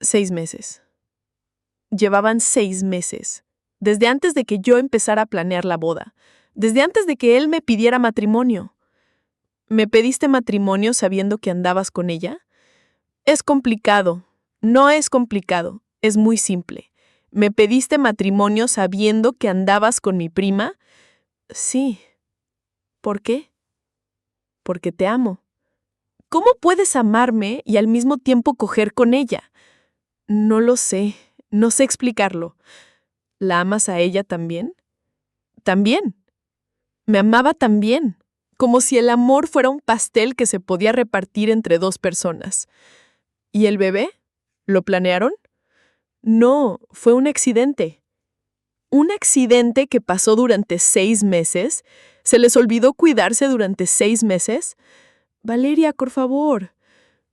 6 meses. Llevaban 6 meses. Desde antes de que yo empezara a planear la boda. Desde antes de que él me pidiera matrimonio. ¿Me pediste matrimonio sabiendo que andabas con ella? Es complicado. No es complicado. Es muy simple. ¿Me pediste matrimonio sabiendo que andabas con mi prima? Sí. ¿Por qué? Porque te amo. ¿Cómo puedes amarme y al mismo tiempo coger con ella? No lo sé, no sé explicarlo. ¿La amas a ella también? También. Me amaba también, como si el amor fuera un pastel que se podía repartir entre dos personas. ¿Y el bebé? ¿Lo planearon? No, fue un accidente. Un accidente que pasó durante 6 meses. ¿Se les olvidó cuidarse durante 6 meses? Valeria, por favor.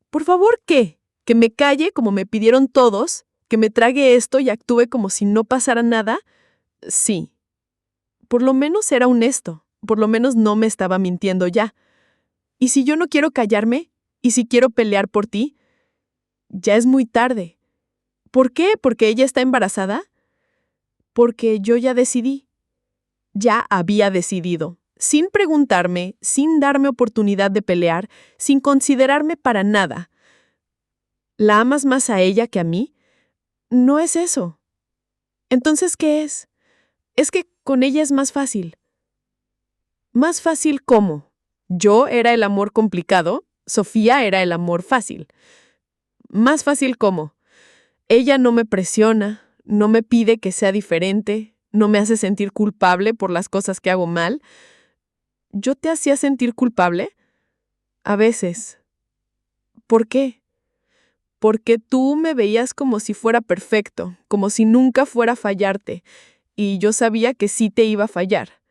¿Por favor qué? ¿Que me calle como me pidieron todos? ¿Que me trague esto y actúe como si no pasara nada? Sí. Por lo menos era honesto. Por lo menos no me estaba mintiendo ya. ¿Y si yo no quiero callarme? ¿Y si quiero pelear por ti? Ya es muy tarde. ¿Por qué? ¿Porque ella está embarazada? Porque yo ya decidí. Ya había decidido. Sin preguntarme, sin darme oportunidad de pelear, sin considerarme para nada. ¿La amas más a ella que a mí? No es eso. Entonces, ¿qué es? Es que con ella es más fácil. ¿Más fácil cómo? Yo era el amor complicado, Sofía era el amor fácil. ¿Más fácil cómo? Ella no me presiona, no me pide que sea diferente, no me hace sentir culpable por las cosas que hago mal. ¿Yo te hacía sentir culpable? A veces. ¿Por qué? Porque tú me veías como si fuera perfecto, como si nunca fuera a fallarte, y yo sabía que sí te iba a fallar.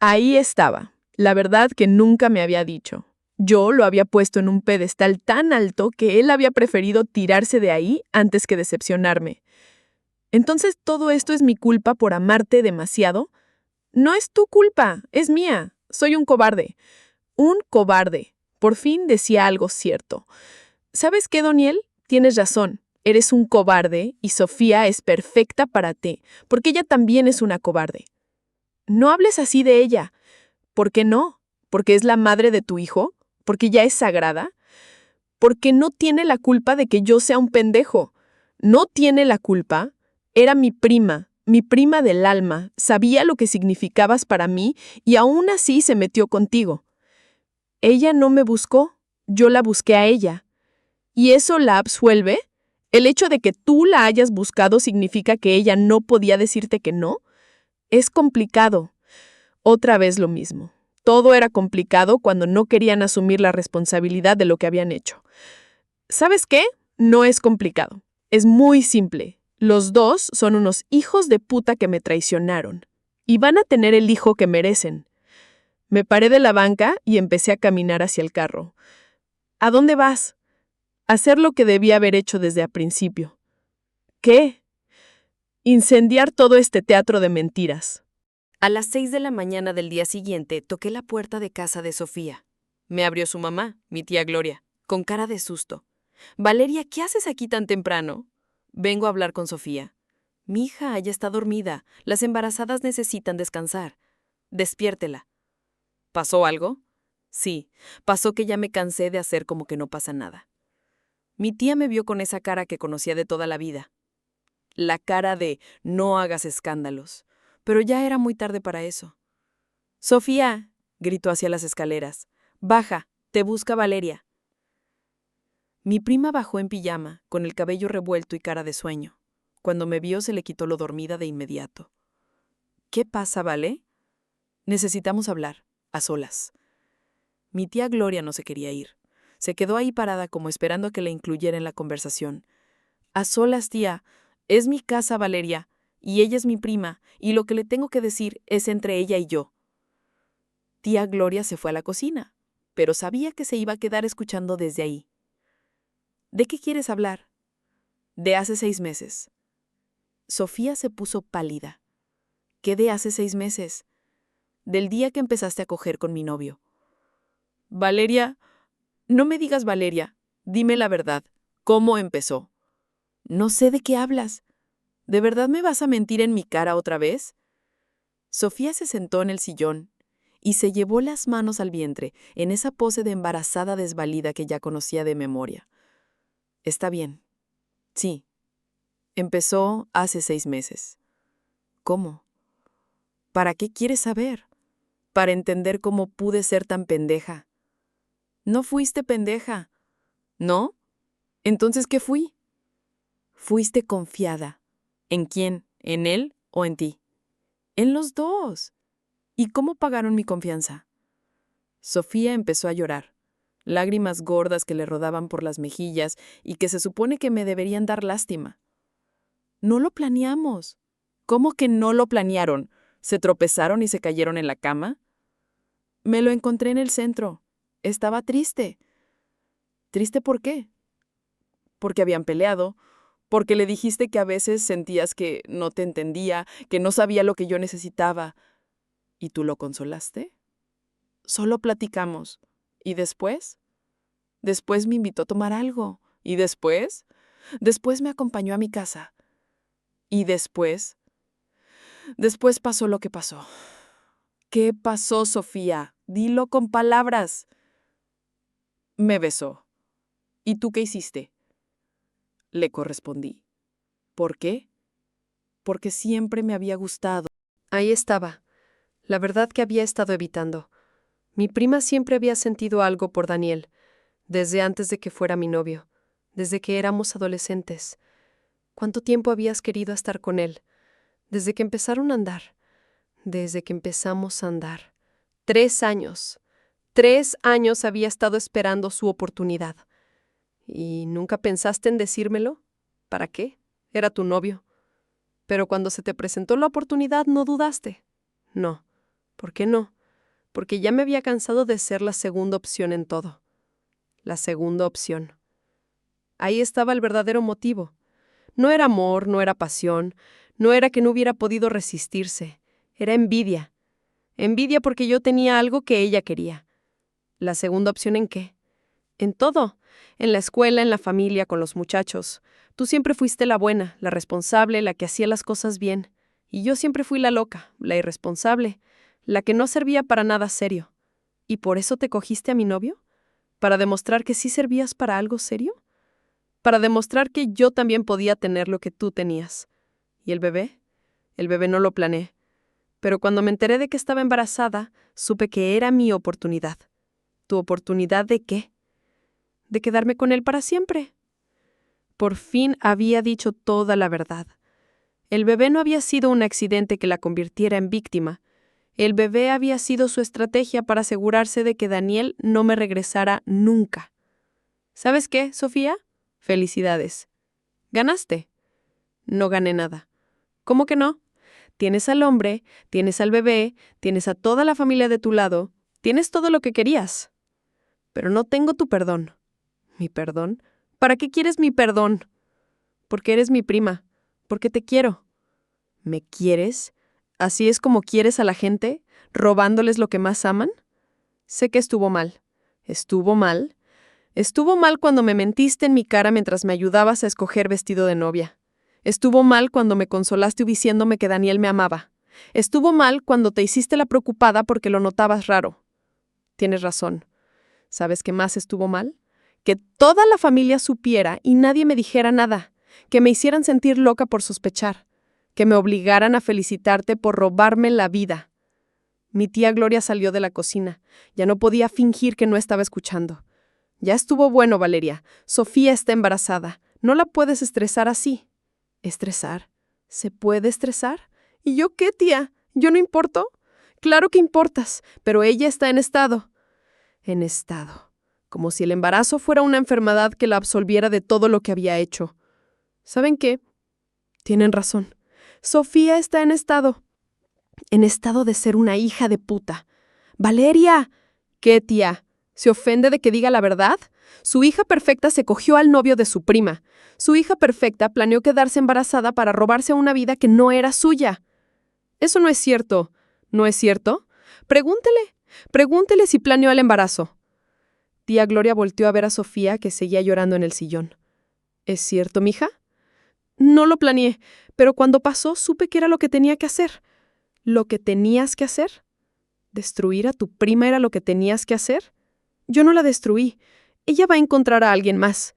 Ahí estaba, la verdad que nunca me había dicho. Yo lo había puesto en un pedestal tan alto que él había preferido tirarse de ahí antes que decepcionarme. Entonces, ¿todo esto es mi culpa por amarte demasiado? No es tu culpa, es mía. Soy un cobarde. Un cobarde. Por fin decía algo cierto. ¿Sabes qué, Doniel? Tienes razón. Eres un cobarde y Sofía es perfecta para ti, porque ella también es una cobarde. No hables así de ella. ¿Por qué no? ¿Porque es la madre de tu hijo? ¿Porque ya es sagrada? Porque no tiene la culpa de que yo sea un pendejo. No tiene la culpa. Era mi prima del alma, sabía lo que significabas para mí y aún así se metió contigo. Ella no me buscó, yo la busqué a ella. ¿Y eso la absuelve? ¿El hecho de que tú la hayas buscado significa que ella no podía decirte que no? Es complicado. Otra vez lo mismo. Todo era complicado cuando no querían asumir la responsabilidad de lo que habían hecho. ¿Sabes qué? No es complicado. Es muy simple. Los dos son unos hijos de puta que me traicionaron. Y van a tener el hijo que merecen. Me paré de la banca y empecé a caminar hacia el carro. ¿A dónde vas? Hacer lo que debía haber hecho desde el principio. ¿Qué? Incendiar todo este teatro de mentiras. A las 6 de la mañana del día siguiente toqué la puerta de casa de Sofía. Me abrió su mamá, mi tía Gloria, con cara de susto. Valeria, ¿qué haces aquí tan temprano? Vengo a hablar con Sofía. Mi hija ya está dormida. Las embarazadas necesitan descansar. Despiértela. ¿Pasó algo? Sí, pasó que ya me cansé de hacer como que no pasa nada. Mi tía me vio con esa cara que conocía de toda la vida. La cara de no hagas escándalos. Pero ya era muy tarde para eso. Sofía, gritó hacia las escaleras. Baja, te busca Valeria. Mi prima bajó en pijama, con el cabello revuelto y cara de sueño. Cuando me vio se le quitó lo dormida de inmediato. ¿Qué pasa, Vale? Necesitamos hablar, a solas. Mi tía Gloria no se quería ir. Se quedó ahí parada como esperando a que la incluyera en la conversación. A solas, tía. Es mi casa, Valeria, y ella es mi prima, y lo que le tengo que decir es entre ella y yo. Tía Gloria se fue a la cocina, pero sabía que se iba a quedar escuchando desde ahí. ¿De qué quieres hablar? De hace 6 meses. Sofía se puso pálida. ¿Qué de hace 6 meses? Del día que empezaste a coger con mi novio. Valeria, no me digas Valeria, dime la verdad. ¿Cómo empezó? No sé de qué hablas. ¿De verdad me vas a mentir en mi cara otra vez? Sofía se sentó en el sillón y se llevó las manos al vientre en esa pose de embarazada desvalida que ya conocía de memoria. Está bien. Sí. Empezó hace 6 meses. ¿Cómo? ¿Para qué quieres saber? Para entender cómo pude ser tan pendeja. No fuiste pendeja. ¿No? Entonces, ¿qué fui? Fuiste confiada. ¿En quién? ¿En él o en ti? En los dos. ¿Y cómo pagaron mi confianza? Sofía empezó a llorar, lágrimas gordas que le rodaban por las mejillas y que se supone que me deberían dar lástima. No lo planeamos. ¿Cómo que no lo planearon? ¿Se tropezaron y se cayeron en la cama? Me lo encontré en el centro. Estaba triste. ¿Triste por qué? Porque habían peleado, porque le dijiste que a veces sentías que no te entendía, que no sabía lo que yo necesitaba. ¿Y tú lo consolaste? Solo platicamos. ¿Y después? Después me invitó a tomar algo. ¿Y después? Después me acompañó a mi casa. ¿Y después? Después pasó lo que pasó. ¿Qué pasó, Sofía? Dilo con palabras. Me besó. ¿Y tú qué hiciste? Le correspondí. ¿Por qué? Porque siempre me había gustado. Ahí estaba. La verdad que había estado evitando. Mi prima siempre había sentido algo por Daniel, desde antes de que fuera mi novio, desde que éramos adolescentes. ¿Cuánto tiempo habías querido estar con él? Desde que empezaron a andar. Desde que empezamos a andar. 3 años. 3 años había estado esperando su oportunidad. ¿Y nunca pensaste en decírmelo? ¿Para qué? Era tu novio. Pero cuando se te presentó la oportunidad, no dudaste. No. ¿Por qué no? Porque ya me había cansado de ser la segunda opción en todo. La segunda opción. Ahí estaba el verdadero motivo. No era amor, no era pasión, no era que no hubiera podido resistirse. Era envidia. Envidia porque yo tenía algo que ella quería. ¿La segunda opción en qué? En todo. En la escuela, en la familia, con los muchachos. Tú siempre fuiste la buena, la responsable, la que hacía las cosas bien. Y yo siempre fui la loca, la irresponsable, la que no servía para nada serio. ¿Y por eso te cogiste a mi novio? ¿Para demostrar que sí servías para algo serio? ¿Para demostrar que yo también podía tener lo que tú tenías? ¿Y el bebé? El bebé no lo planeé. Pero cuando me enteré de que estaba embarazada, supe que era mi oportunidad. ¿Tu oportunidad de qué? De quedarme con él para siempre. Por fin había dicho toda la verdad. El bebé no había sido un accidente que la convirtiera en víctima. El bebé había sido su estrategia para asegurarse de que Daniel no me regresara nunca. ¿Sabes qué, Sofía? Felicidades. ¿Ganaste? No gané nada. ¿Cómo que no? Tienes al hombre, tienes al bebé, tienes a toda la familia de tu lado, tienes todo lo que querías. Pero no tengo tu perdón. ¿Mi perdón? ¿Para qué quieres mi perdón? Porque eres mi prima. Porque te quiero. ¿Me quieres? ¿Así es como quieres a la gente? ¿Robándoles lo que más aman? Sé que estuvo mal. ¿Estuvo mal? Estuvo mal cuando me mentiste en mi cara mientras me ayudabas a escoger vestido de novia. Estuvo mal cuando me consolaste diciéndome que Daniel me amaba. Estuvo mal cuando te hiciste la preocupada porque lo notabas raro. Tienes razón. ¿Sabes qué más estuvo mal? Que toda la familia supiera y nadie me dijera nada. Que me hicieran sentir loca por sospechar. Que me obligaran a felicitarte por robarme la vida. Mi tía Gloria salió de la cocina. Ya no podía fingir que no estaba escuchando. Ya estuvo bueno, Valeria. Sofía está embarazada. No la puedes estresar así. ¿Estresar? ¿Se puede estresar? ¿Y yo qué, tía? ¿Yo no importo? Claro que importas, pero ella está en estado. En estado. Como si el embarazo fuera una enfermedad que la absolviera de todo lo que había hecho. ¿Saben qué? Tienen razón. Sofía está en estado. En estado de ser una hija de puta. ¡Valeria! ¿Qué, tía? ¿Se ofende de que diga la verdad? Su hija perfecta se cogió al novio de su prima. Su hija perfecta planeó quedarse embarazada para robarse una vida que no era suya. Eso no es cierto. ¿No es cierto? Pregúntele si planeó el embarazo. Tía Gloria volteó a ver a Sofía, que seguía llorando en el sillón. ¿Es cierto, mija? No lo planeé, pero cuando pasó supe que era lo que tenía que hacer. ¿Lo que tenías que hacer? ¿Destruir a tu prima era lo que tenías que hacer? Yo no la destruí. Ella va a encontrar a alguien más.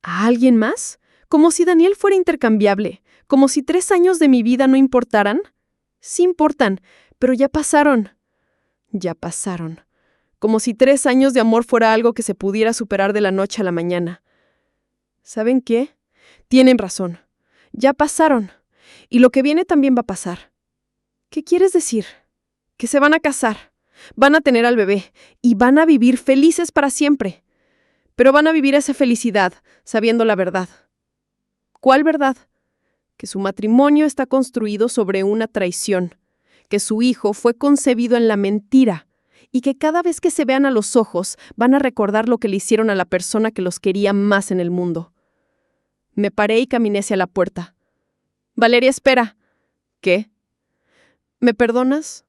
¿A alguien más? Como si Daniel fuera intercambiable. Como si 3 años de mi vida no importaran. Sí importan, pero ya pasaron. Ya pasaron. Como si 3 años de amor fuera algo que se pudiera superar de la noche a la mañana. ¿Saben qué? Tienen razón. Ya pasaron. Y lo que viene también va a pasar. ¿Qué quieres decir? Que se van a casar, van a tener al bebé y van a vivir felices para siempre. Pero van a vivir esa felicidad sabiendo la verdad. ¿Cuál verdad? Que su matrimonio está construido sobre una traición, que su hijo fue concebido en la mentira y que cada vez que se vean a los ojos van a recordar lo que le hicieron a la persona que los quería más en el mundo. Me paré y caminé hacia la puerta. Valeria, espera. ¿Qué? ¿Me perdonas?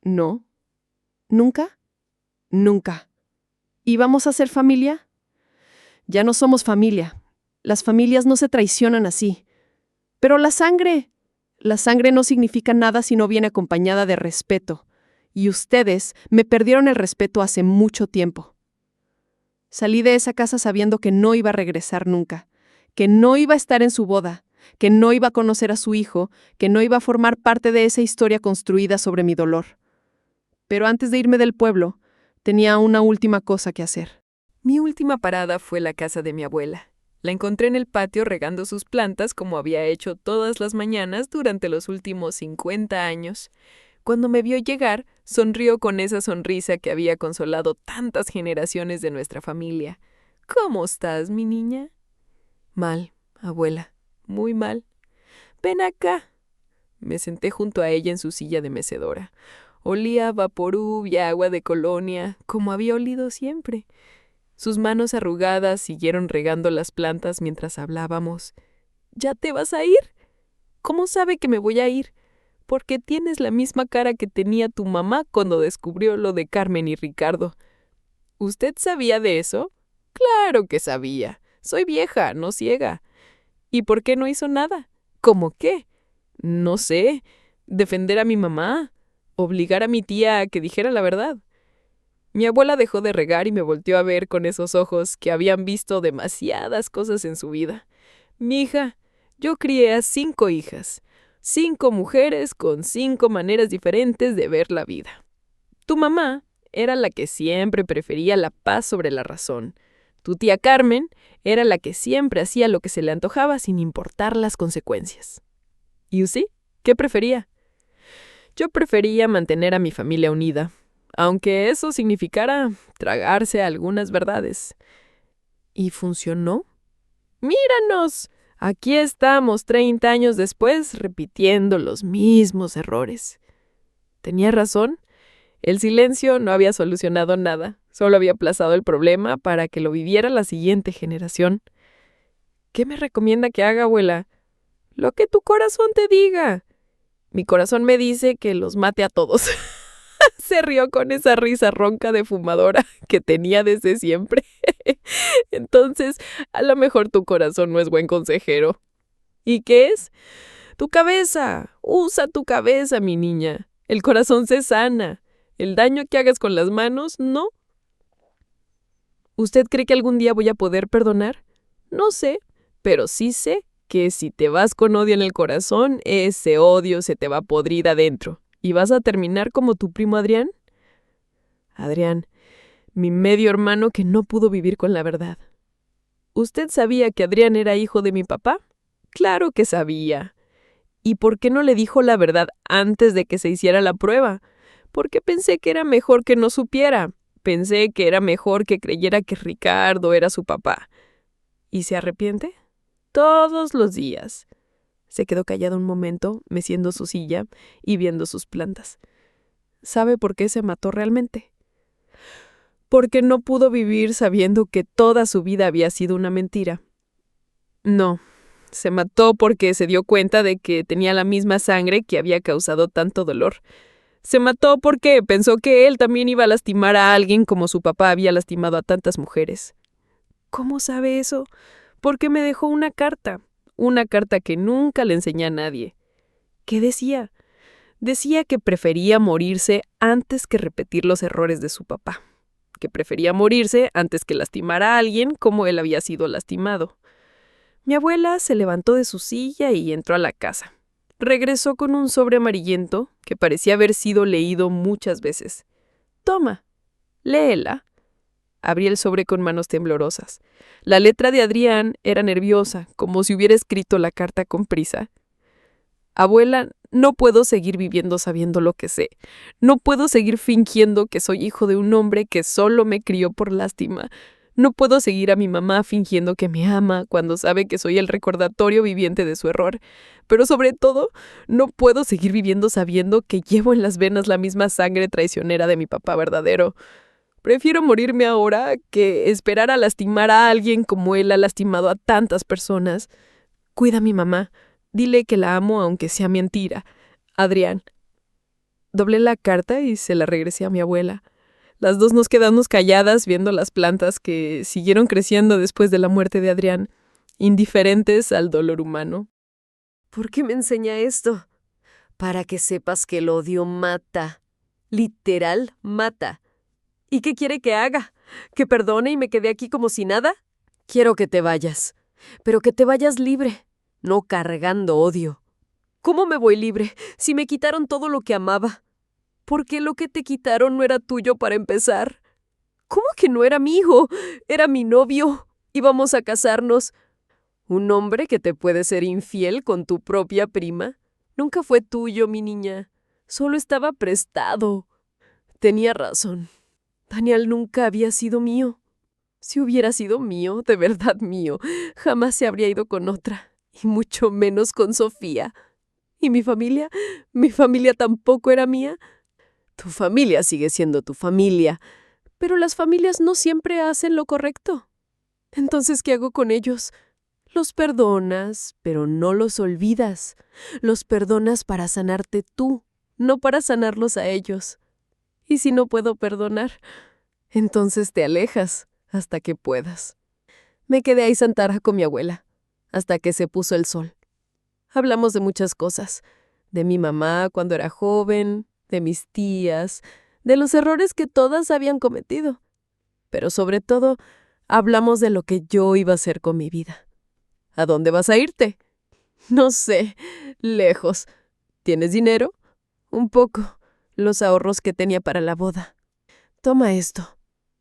No. ¿Nunca? Nunca. ¿Y vamos a ser familia? Ya no somos familia. Las familias no se traicionan así. Pero la sangre no significa nada si no viene acompañada de respeto. Y ustedes me perdieron el respeto hace mucho tiempo. Salí de esa casa sabiendo que no iba a regresar nunca, que no iba a estar en su boda, que no iba a conocer a su hijo, que no iba a formar parte de esa historia construida sobre mi dolor. Pero antes de irme del pueblo, tenía una última cosa que hacer. Mi última parada fue la casa de mi abuela. La encontré en el patio regando sus plantas como había hecho todas las mañanas durante los últimos 50 años. Cuando me vio llegar, sonrió con esa sonrisa que había consolado tantas generaciones de nuestra familia. ¿Cómo estás, mi niña? Mal, abuela, muy mal. Ven acá. Me senté junto a ella en su silla de mecedora. Olía a vaporú y agua de colonia, como había olido siempre. Sus manos arrugadas siguieron regando las plantas mientras hablábamos. ¿Ya te vas a ir? ¿Cómo sabe que me voy a ir? Porque tienes la misma cara que tenía tu mamá cuando descubrió lo de Carmen y Ricardo. ¿Usted sabía de eso? Claro que sabía. Soy vieja, no ciega. ¿Y por qué no hizo nada? ¿Cómo qué? No sé. Defender a mi mamá. Obligar a mi tía a que dijera la verdad. Mi abuela dejó de regar y me volteó a ver con esos ojos que habían visto demasiadas cosas en su vida. Mi hija, yo crié a 5 hijas, 5 mujeres con 5 maneras diferentes de ver la vida. Tu mamá era la que siempre prefería la paz sobre la razón. Tu tía Carmen era la que siempre hacía lo que se le antojaba sin importar las consecuencias. ¿Y usted? ¿Qué prefería? Yo prefería mantener a mi familia unida, aunque eso significara tragarse algunas verdades. ¿Y funcionó? ¡Míranos! Aquí estamos 30 años después repitiendo los mismos errores. Tenía razón. El silencio no había solucionado nada, solo había aplazado el problema para que lo viviera la siguiente generación. ¿Qué me recomienda que haga, abuela? Lo que tu corazón te diga. Mi corazón me dice que los mate a todos. Se rió con esa risa ronca de fumadora que tenía desde siempre. Entonces, a lo mejor tu corazón no es buen consejero. ¿Y qué es? Tu cabeza. Usa tu cabeza, mi niña. El corazón se sana. El daño que hagas con las manos, no. ¿Usted cree que algún día voy a poder perdonar? No sé, pero sí sé que si te vas con odio en el corazón, ese odio se te va a podrir adentro. ¿Y vas a terminar como tu primo Adrián? Adrián, mi medio hermano que no pudo vivir con la verdad. ¿Usted sabía que Adrián era hijo de mi papá? Claro que sabía. ¿Y por qué no le dijo la verdad antes de que se hiciera la prueba? Porque pensé que era mejor que no supiera. Pensé que era mejor que creyera que Ricardo era su papá. ¿Y se arrepiente? Todos los días. Se quedó callado un momento, meciendo su silla y viendo sus plantas. ¿Sabe por qué se mató realmente? Porque no pudo vivir sabiendo que toda su vida había sido una mentira. No, se mató porque se dio cuenta de que tenía la misma sangre que había causado tanto dolor. Se mató porque pensó que él también iba a lastimar a alguien como su papá había lastimado a tantas mujeres. ¿Cómo sabe eso? Porque me dejó una carta que nunca le enseñé a nadie. ¿Qué decía? Decía que prefería morirse antes que repetir los errores de su papá, que prefería morirse antes que lastimar a alguien como él había sido lastimado. Mi abuela se levantó de su silla y entró a la casa. Regresó con un sobre amarillento que parecía haber sido leído muchas veces. Toma, léela. Abrí el sobre con manos temblorosas. La letra de Adrián era nerviosa, como si hubiera escrito la carta con prisa. Abuela, no puedo seguir viviendo sabiendo lo que sé. No puedo seguir fingiendo que soy hijo de un hombre que solo me crió por lástima. No puedo seguir a mi mamá fingiendo que me ama cuando sabe que soy el recordatorio viviente de su error. Pero sobre todo, no puedo seguir viviendo sabiendo que llevo en las venas la misma sangre traicionera de mi papá verdadero. Prefiero morirme ahora que esperar a lastimar a alguien como él ha lastimado a tantas personas. Cuida a mi mamá. Dile que la amo aunque sea mentira. Adrián. Doblé la carta y se la regresé a mi abuela. Las dos nos quedamos calladas viendo las plantas que siguieron creciendo después de la muerte de Adrián, indiferentes al dolor humano. ¿Por qué me enseña esto? Para que sepas que el odio mata. Literal, mata. ¿Y qué quiere que haga? ¿Que perdone y me quede aquí como si nada? Quiero que te vayas, pero que te vayas libre, no cargando odio. ¿Cómo me voy libre si me quitaron todo lo que amaba? ¿Por qué lo que te quitaron no era tuyo para empezar? ¿Cómo que no era mi hijo? Era mi novio. Íbamos a casarnos. ¿Un hombre que te puede ser infiel con tu propia prima? Nunca fue tuyo, mi niña. Solo estaba prestado. Tenía razón. Daniel nunca había sido mío. Si hubiera sido mío, de verdad mío, jamás se habría ido con otra, y mucho menos con Sofía. ¿Y mi familia? ¿Mi familia tampoco era mía? Tu familia sigue siendo tu familia, pero las familias no siempre hacen lo correcto. Entonces, ¿qué hago con ellos? Los perdonas, pero no los olvidas. Los perdonas para sanarte tú, no para sanarlos a ellos. Y si no puedo perdonar, entonces te alejas hasta que puedas. Me quedé ahí sentada con mi abuela, hasta que se puso el sol. Hablamos de muchas cosas, de mi mamá cuando era joven, de mis tías, de los errores que todas habían cometido. Pero sobre todo, hablamos de lo que yo iba a hacer con mi vida. ¿A dónde vas a irte? No sé, lejos. ¿Tienes dinero? Un poco, los ahorros que tenía para la boda. Toma esto.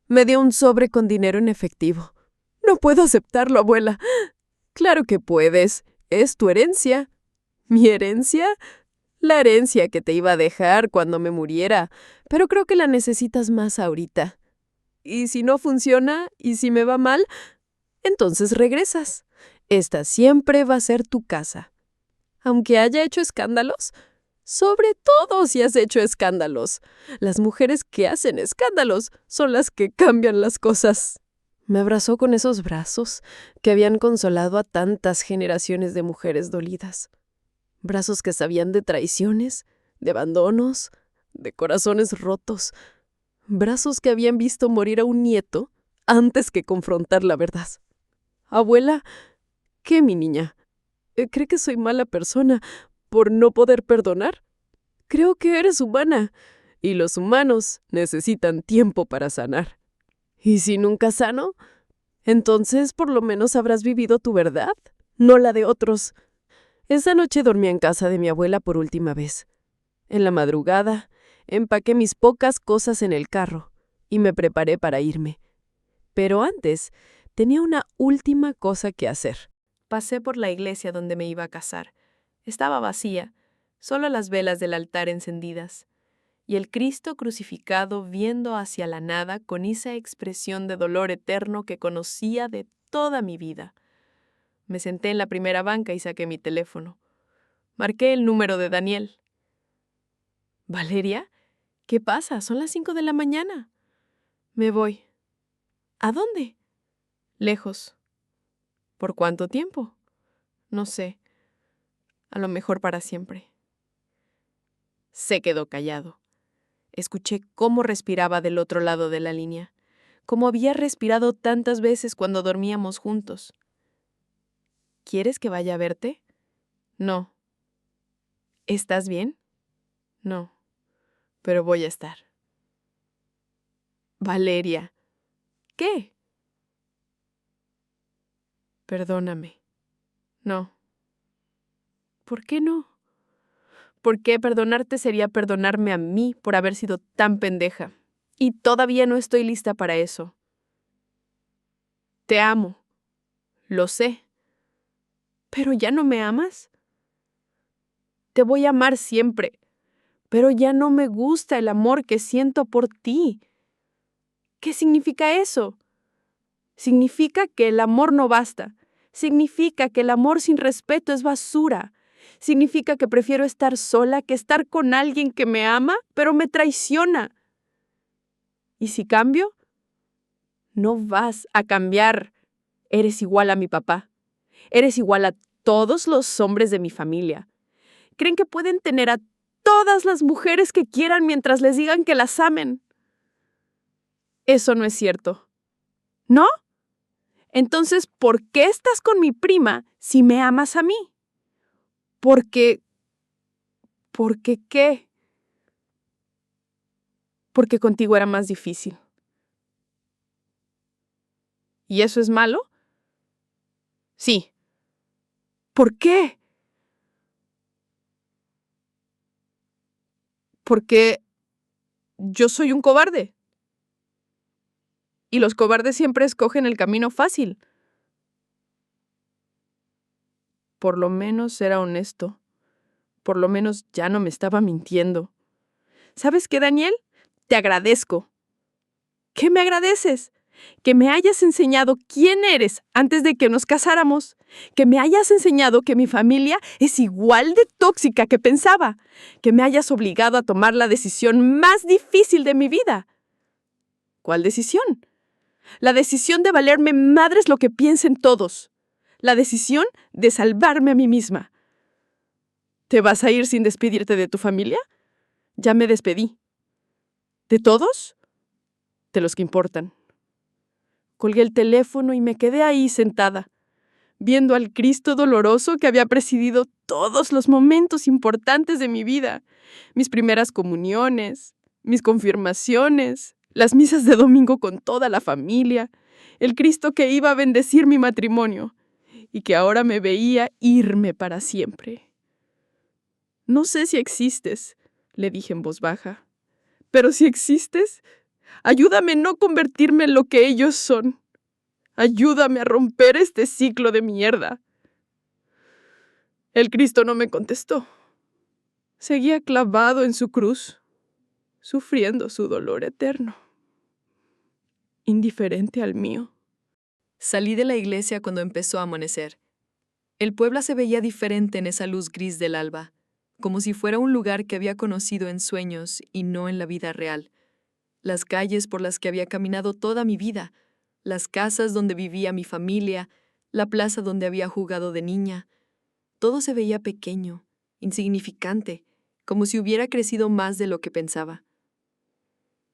Me dio un sobre con dinero en efectivo. No puedo aceptarlo, abuela. Claro que puedes. Es tu herencia. ¿Mi herencia? La herencia que te iba a dejar cuando me muriera, pero creo que la necesitas más ahorita. Y si no funciona, y si me va mal, entonces regresas. Esta siempre va a ser tu casa. Aunque haya hecho escándalos, sobre todo si has hecho escándalos. Las mujeres que hacen escándalos son las que cambian las cosas. Me abrazó con esos brazos que habían consolado a tantas generaciones de mujeres dolidas. Brazos que sabían de traiciones, de abandonos, de corazones rotos. Brazos que habían visto morir a un nieto antes que confrontar la verdad. Abuela, ¿qué, mi niña? ¿Cree que soy mala persona por no poder perdonar? Creo que eres humana, y los humanos necesitan tiempo para sanar. ¿Y si nunca sano? Entonces por lo menos habrás vivido tu verdad, no la de otros. Esa noche dormí en casa de mi abuela por última vez. En la madrugada, empaqué mis pocas cosas en el carro y me preparé para irme. Pero antes, tenía una última cosa que hacer. Pasé por la iglesia donde me iba a casar. Estaba vacía, solo las velas del altar encendidas, y el Cristo crucificado viendo hacia la nada con esa expresión de dolor eterno que conocía de toda mi vida. Me senté en la primera banca y saqué mi teléfono. Marqué el número de Daniel. ¿Valeria? ¿Qué pasa? Son las 5 de la mañana. Me voy. ¿A dónde? Lejos. ¿Por cuánto tiempo? No sé. A lo mejor para siempre. Se quedó callado. Escuché cómo respiraba del otro lado de la línea, como había respirado tantas veces cuando dormíamos juntos. ¿Quieres que vaya a verte? No. ¿Estás bien? No, pero voy a estar. Valeria. ¿Qué? Perdóname. No. ¿Por qué no? ¿Por qué perdonarte sería perdonarme a mí por haber sido tan pendeja? Y todavía no estoy lista para eso. Te amo. Lo sé. ¿Pero ya no me amas? Te voy a amar siempre, pero ya no me gusta el amor que siento por ti. ¿Qué significa eso? Significa que el amor no basta. Significa que el amor sin respeto es basura. Significa que prefiero estar sola que estar con alguien que me ama, pero me traiciona. ¿Y si cambio? No vas a cambiar. Eres igual a mi papá. Eres igual a todos los hombres de mi familia. Creen que pueden tener a todas las mujeres que quieran mientras les digan que las amen. Eso no es cierto. ¿No? Entonces, ¿por qué estás con mi prima si me amas a mí? ¿Por qué? Porque contigo era más difícil. ¿Y eso es malo? Sí. ¿Por qué? Porque yo soy un cobarde. Y los cobardes siempre escogen el camino fácil. Por lo menos era honesto. Por lo menos ya no me estaba mintiendo. ¿Sabes qué, Daniel? Te agradezco. ¿Qué me agradeces? Que me hayas enseñado quién eres antes de que nos casáramos. Que me hayas enseñado que mi familia es igual de tóxica que pensaba. Que me hayas obligado a tomar la decisión más difícil de mi vida. ¿Cuál decisión? La decisión de valerme madres lo que piensen todos. La decisión de salvarme a mí misma. ¿Te vas a ir sin despedirte de tu familia? Ya me despedí. ¿De todos? De los que importan. Colgué el teléfono y me quedé ahí sentada, viendo al Cristo doloroso que había presidido todos los momentos importantes de mi vida, mis primeras comuniones, mis confirmaciones, las misas de domingo con toda la familia, el Cristo que iba a bendecir mi matrimonio y que ahora me veía irme para siempre. No sé si existes, le dije en voz baja, pero si existes, ayúdame a no convertirme en lo que ellos son. Ayúdame a romper este ciclo de mierda. El Cristo no me contestó. Seguía clavado en su cruz, sufriendo su dolor eterno, indiferente al mío. Salí de la iglesia cuando empezó a amanecer. El pueblo se veía diferente en esa luz gris del alba, como si fuera un lugar que había conocido en sueños y no en la vida real. Las calles por las que había caminado toda mi vida, las casas donde vivía mi familia, la plaza donde había jugado de niña. Todo se veía pequeño, insignificante, como si hubiera crecido más de lo que pensaba.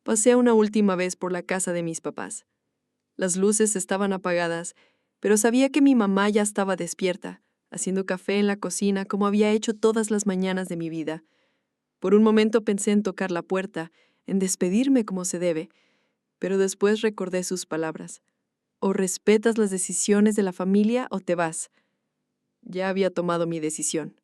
Pasé una última vez por la casa de mis papás. Las luces estaban apagadas, pero sabía que mi mamá ya estaba despierta, haciendo café en la cocina como había hecho todas las mañanas de mi vida. Por un momento pensé en tocar la puerta, en despedirme como se debe, pero después recordé sus palabras. O respetas las decisiones de la familia o te vas. Ya había tomado mi decisión.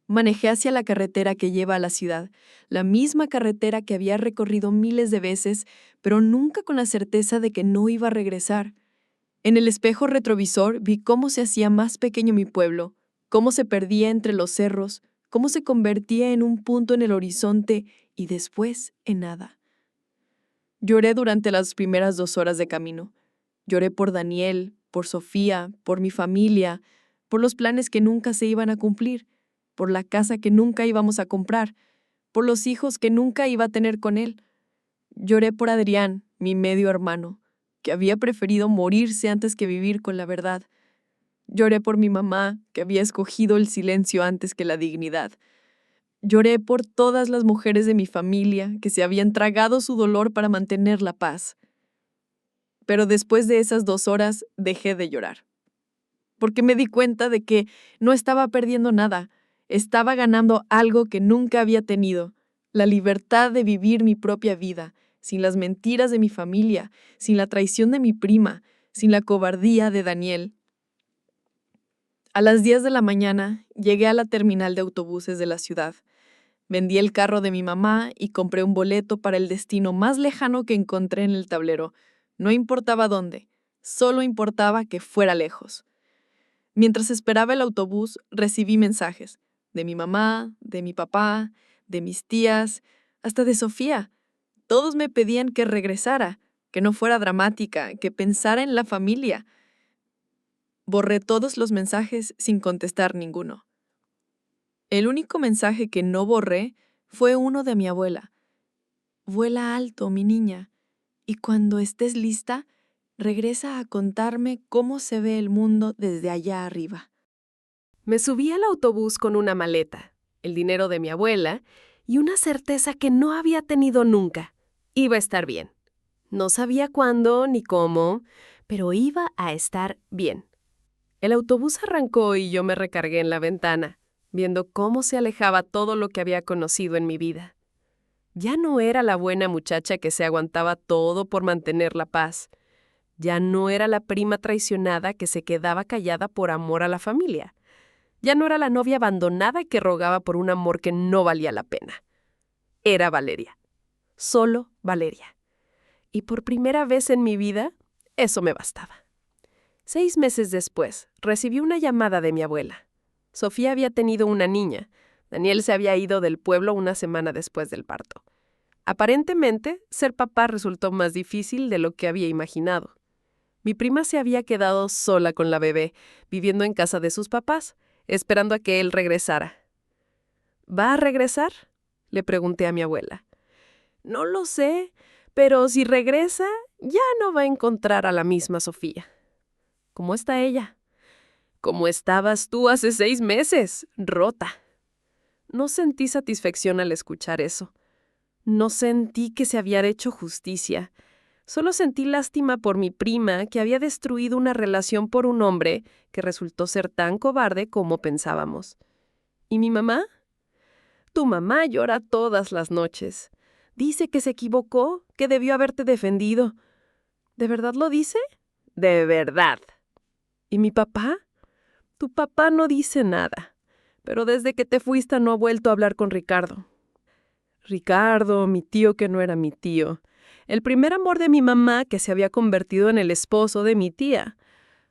Manejé hacia la carretera que lleva a la ciudad, la misma carretera que había recorrido miles de veces, pero nunca con la certeza de que no iba a regresar. En el espejo retrovisor vi cómo se hacía más pequeño mi pueblo, cómo se perdía entre los cerros, cómo se convertía en un punto en el horizonte y después en nada. Lloré durante las primeras 2 horas de camino. Lloré por Daniel, por Sofía, por mi familia, por los planes que nunca se iban a cumplir, por la casa que nunca íbamos a comprar, por los hijos que nunca iba a tener con él. Lloré por Adrián, mi medio hermano, que había preferido morirse antes que vivir con la verdad. Lloré por mi mamá, que había escogido el silencio antes que la dignidad. Lloré por todas las mujeres de mi familia que se habían tragado su dolor para mantener la paz. Pero después de esas 2 horas dejé de llorar, porque me di cuenta de que no estaba perdiendo nada, estaba ganando algo que nunca había tenido, la libertad de vivir mi propia vida, sin las mentiras de mi familia, sin la traición de mi prima, sin la cobardía de Daniel. A las 10 de la mañana llegué a la terminal de autobuses de la ciudad. Vendí el carro de mi mamá y compré un boleto para el destino más lejano que encontré en el tablero, No importaba dónde, solo importaba que fuera lejos. Mientras esperaba el autobús, recibí mensajes de mi mamá, de mi papá, de mis tías, hasta de Sofía. Todos me pedían que regresara, que no fuera dramática, que pensara en la familia. Borré todos los mensajes sin contestar ninguno. El único mensaje que no borré fue uno de mi abuela. Vuela alto, mi niña, y cuando estés lista, regresa a contarme cómo se ve el mundo desde allá arriba. Me subí al autobús con una maleta, el dinero de mi abuela y una certeza que no había tenido nunca. Iba a estar bien. No sabía cuándo ni cómo, pero iba a estar bien. El autobús arrancó y yo me recargué en la ventana, viendo cómo se alejaba todo lo que había conocido en mi vida. Ya no era la buena muchacha que se aguantaba todo por mantener la paz. Ya no era la prima traicionada que se quedaba callada por amor a la familia. Ya no era la novia abandonada que rogaba por un amor que no valía la pena. Era Valeria. Solo Valeria. Y por primera vez en mi vida, eso me bastaba. 6 meses después, recibí una llamada de mi abuela. Sofía había tenido una niña. Daniel se había ido del pueblo una semana después del parto. Aparentemente, ser papá resultó más difícil de lo que había imaginado. Mi prima se había quedado sola con la bebé, viviendo en casa de sus papás, esperando a que él regresara. ¿Va a regresar?, le pregunté a mi abuela. No lo sé, pero si regresa, ya no va a encontrar a la misma Sofía. ¿Cómo está ella? ¿Cómo estabas tú hace 6 meses? Rota. No sentí satisfacción al escuchar eso. No sentí que se había hecho justicia. Solo sentí lástima por mi prima, que había destruido una relación por un hombre que resultó ser tan cobarde como pensábamos. ¿Y mi mamá? Tu mamá llora todas las noches. Dice que se equivocó, que debió haberte defendido. ¿De verdad lo dice? De verdad. ¿Y mi papá? Tu papá no dice nada, pero desde que te fuiste no ha vuelto a hablar con Ricardo. Ricardo, mi tío que no era mi tío. El primer amor de mi mamá que se había convertido en el esposo de mi tía.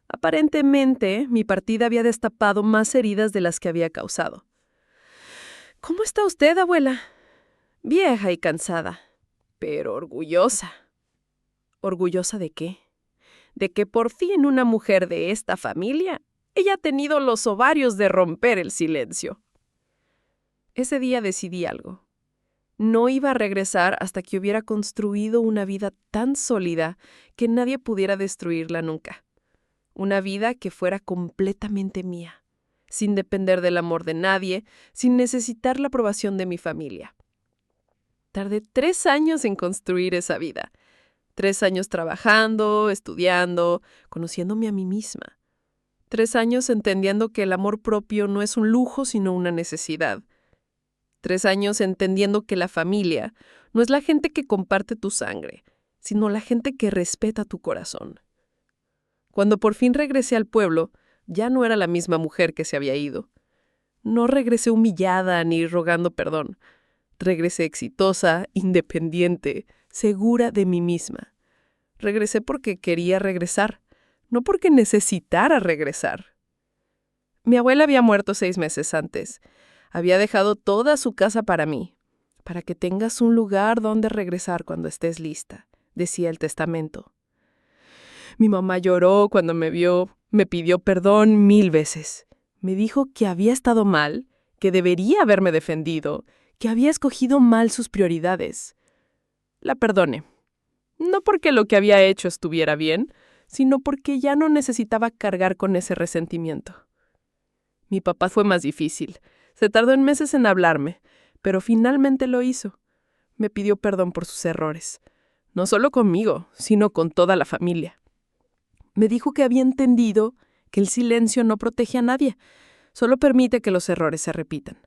Aparentemente, mi partida había destapado más heridas de las que había causado. ¿Cómo está usted, abuela? Vieja y cansada, pero orgullosa. ¿Orgullosa de qué? De que por fin una mujer de esta familia ella ha tenido los ovarios de romper el silencio. Ese día decidí algo. No iba a regresar hasta que hubiera construido una vida tan sólida que nadie pudiera destruirla nunca. Una vida que fuera completamente mía, sin depender del amor de nadie, sin necesitar la aprobación de mi familia. Tardé 3 años en construir esa vida. 3 años trabajando, estudiando, conociéndome a mí misma. 3 años entendiendo que el amor propio no es un lujo, sino una necesidad. 3 años entendiendo que la familia no es la gente que comparte tu sangre, sino la gente que respeta tu corazón. Cuando por fin regresé al pueblo, ya no era la misma mujer que se había ido. No regresé humillada ni rogando perdón. Regresé exitosa, independiente, segura de mí misma. Regresé porque quería regresar, no porque necesitara regresar. Mi abuela había muerto 6 meses antes. Había dejado toda su casa para mí, para que tengas un lugar donde regresar cuando estés lista, decía el testamento. Mi mamá lloró cuando me vio, me pidió perdón 1000 veces. Me dijo que había estado mal, que debería haberme defendido, que había escogido mal sus prioridades. La perdoné. No porque lo que había hecho estuviera bien, sino porque ya no necesitaba cargar con ese resentimiento. Mi papá fue más difícil. Se tardó en meses en hablarme, pero finalmente lo hizo. Me pidió perdón por sus errores. No solo conmigo, sino con toda la familia. Me dijo que había entendido que el silencio no protege a nadie, solo permite que los errores se repitan.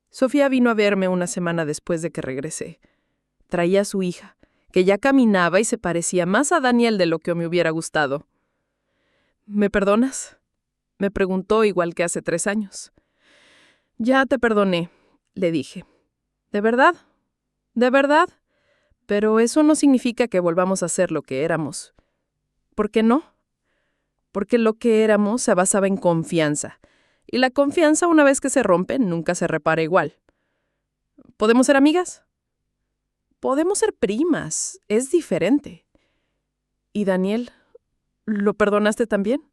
Sofía vino a verme una semana después de que regresé. Traía a su hija, que ya caminaba y se parecía más a Daniel de lo que me hubiera gustado. ¿Me perdonas?, me preguntó igual que hace 3 años. Ya te perdoné, le dije. ¿De verdad? ¿De verdad? Pero eso no significa que volvamos a ser lo que éramos. ¿Por qué no? Porque lo que éramos se basaba en confianza. Y la confianza, una vez que se rompe, nunca se repara igual. ¿Podemos ser amigas? Podemos ser primas. Es diferente. ¿Y Daniel? ¿Lo perdonaste también?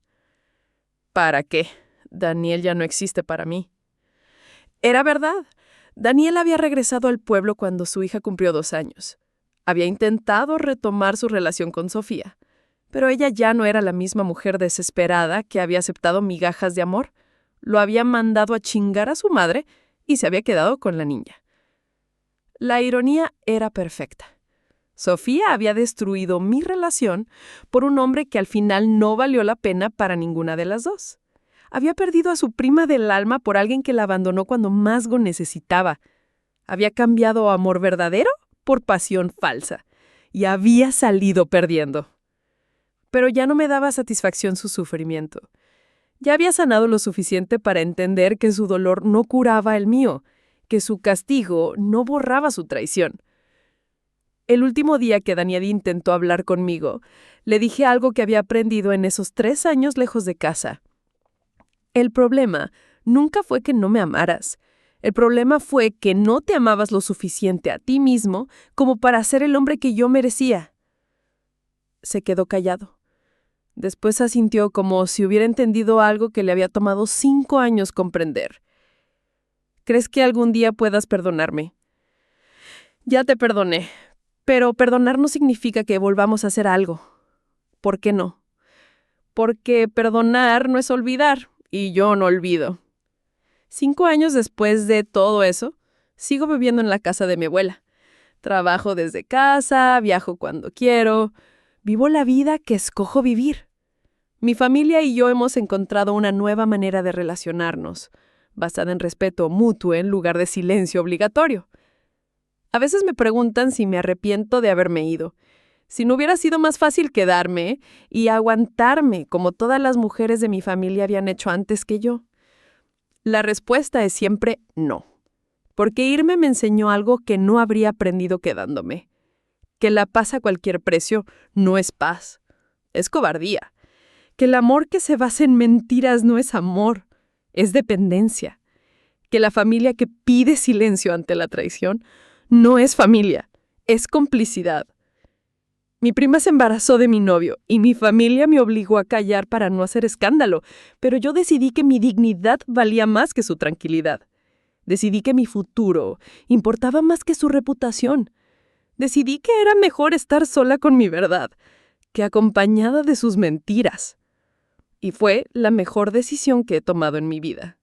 ¿Para qué? Daniel ya no existe para mí. Era verdad. Daniel había regresado al pueblo cuando su hija cumplió 2 años. Había intentado retomar su relación con Sofía, pero ella ya no era la misma mujer desesperada que había aceptado migajas de amor. Lo había mandado a chingar a su madre y se había quedado con la niña. La ironía era perfecta. Sofía había destruido mi relación por un hombre que al final no valió la pena para ninguna de las dos. Había perdido a su prima del alma por alguien que la abandonó cuando más lo necesitaba. Había cambiado amor verdadero por pasión falsa. Y había salido perdiendo. Pero ya no me daba satisfacción su sufrimiento. Ya había sanado lo suficiente para entender que su dolor no curaba el mío, que su castigo no borraba su traición. El último día que Daniel intentó hablar conmigo, le dije algo que había aprendido en esos 3 años lejos de casa. El problema nunca fue que no me amaras. El problema fue que no te amabas lo suficiente a ti mismo como para ser el hombre que yo merecía. Se quedó callado. Después asintió como si hubiera entendido algo que le había tomado 5 años comprender. ¿Crees que algún día puedas perdonarme? Ya te perdoné, pero perdonar no significa que volvamos a hacer algo. ¿Por qué no? Porque perdonar no es olvidar, y yo no olvido. 5 años después de todo eso, sigo viviendo en la casa de mi abuela. Trabajo desde casa, viajo cuando quiero. Vivo la vida que escojo vivir. Mi familia y yo hemos encontrado una nueva manera de relacionarnos, basada en respeto mutuo en lugar de silencio obligatorio. A veces me preguntan si me arrepiento de haberme ido, si no hubiera sido más fácil quedarme y aguantarme como todas las mujeres de mi familia habían hecho antes que yo. La respuesta es siempre no, porque irme me enseñó algo que no habría aprendido quedándome, que la paz a cualquier precio no es paz, es cobardía. Que el amor que se basa en mentiras no es amor, es dependencia. Que la familia que pide silencio ante la traición no es familia, es complicidad. Mi prima se embarazó de mi novio y mi familia me obligó a callar para no hacer escándalo, pero yo decidí que mi dignidad valía más que su tranquilidad. Decidí que mi futuro importaba más que su reputación. Decidí que era mejor estar sola con mi verdad que acompañada de sus mentiras. Y fue la mejor decisión que he tomado en mi vida.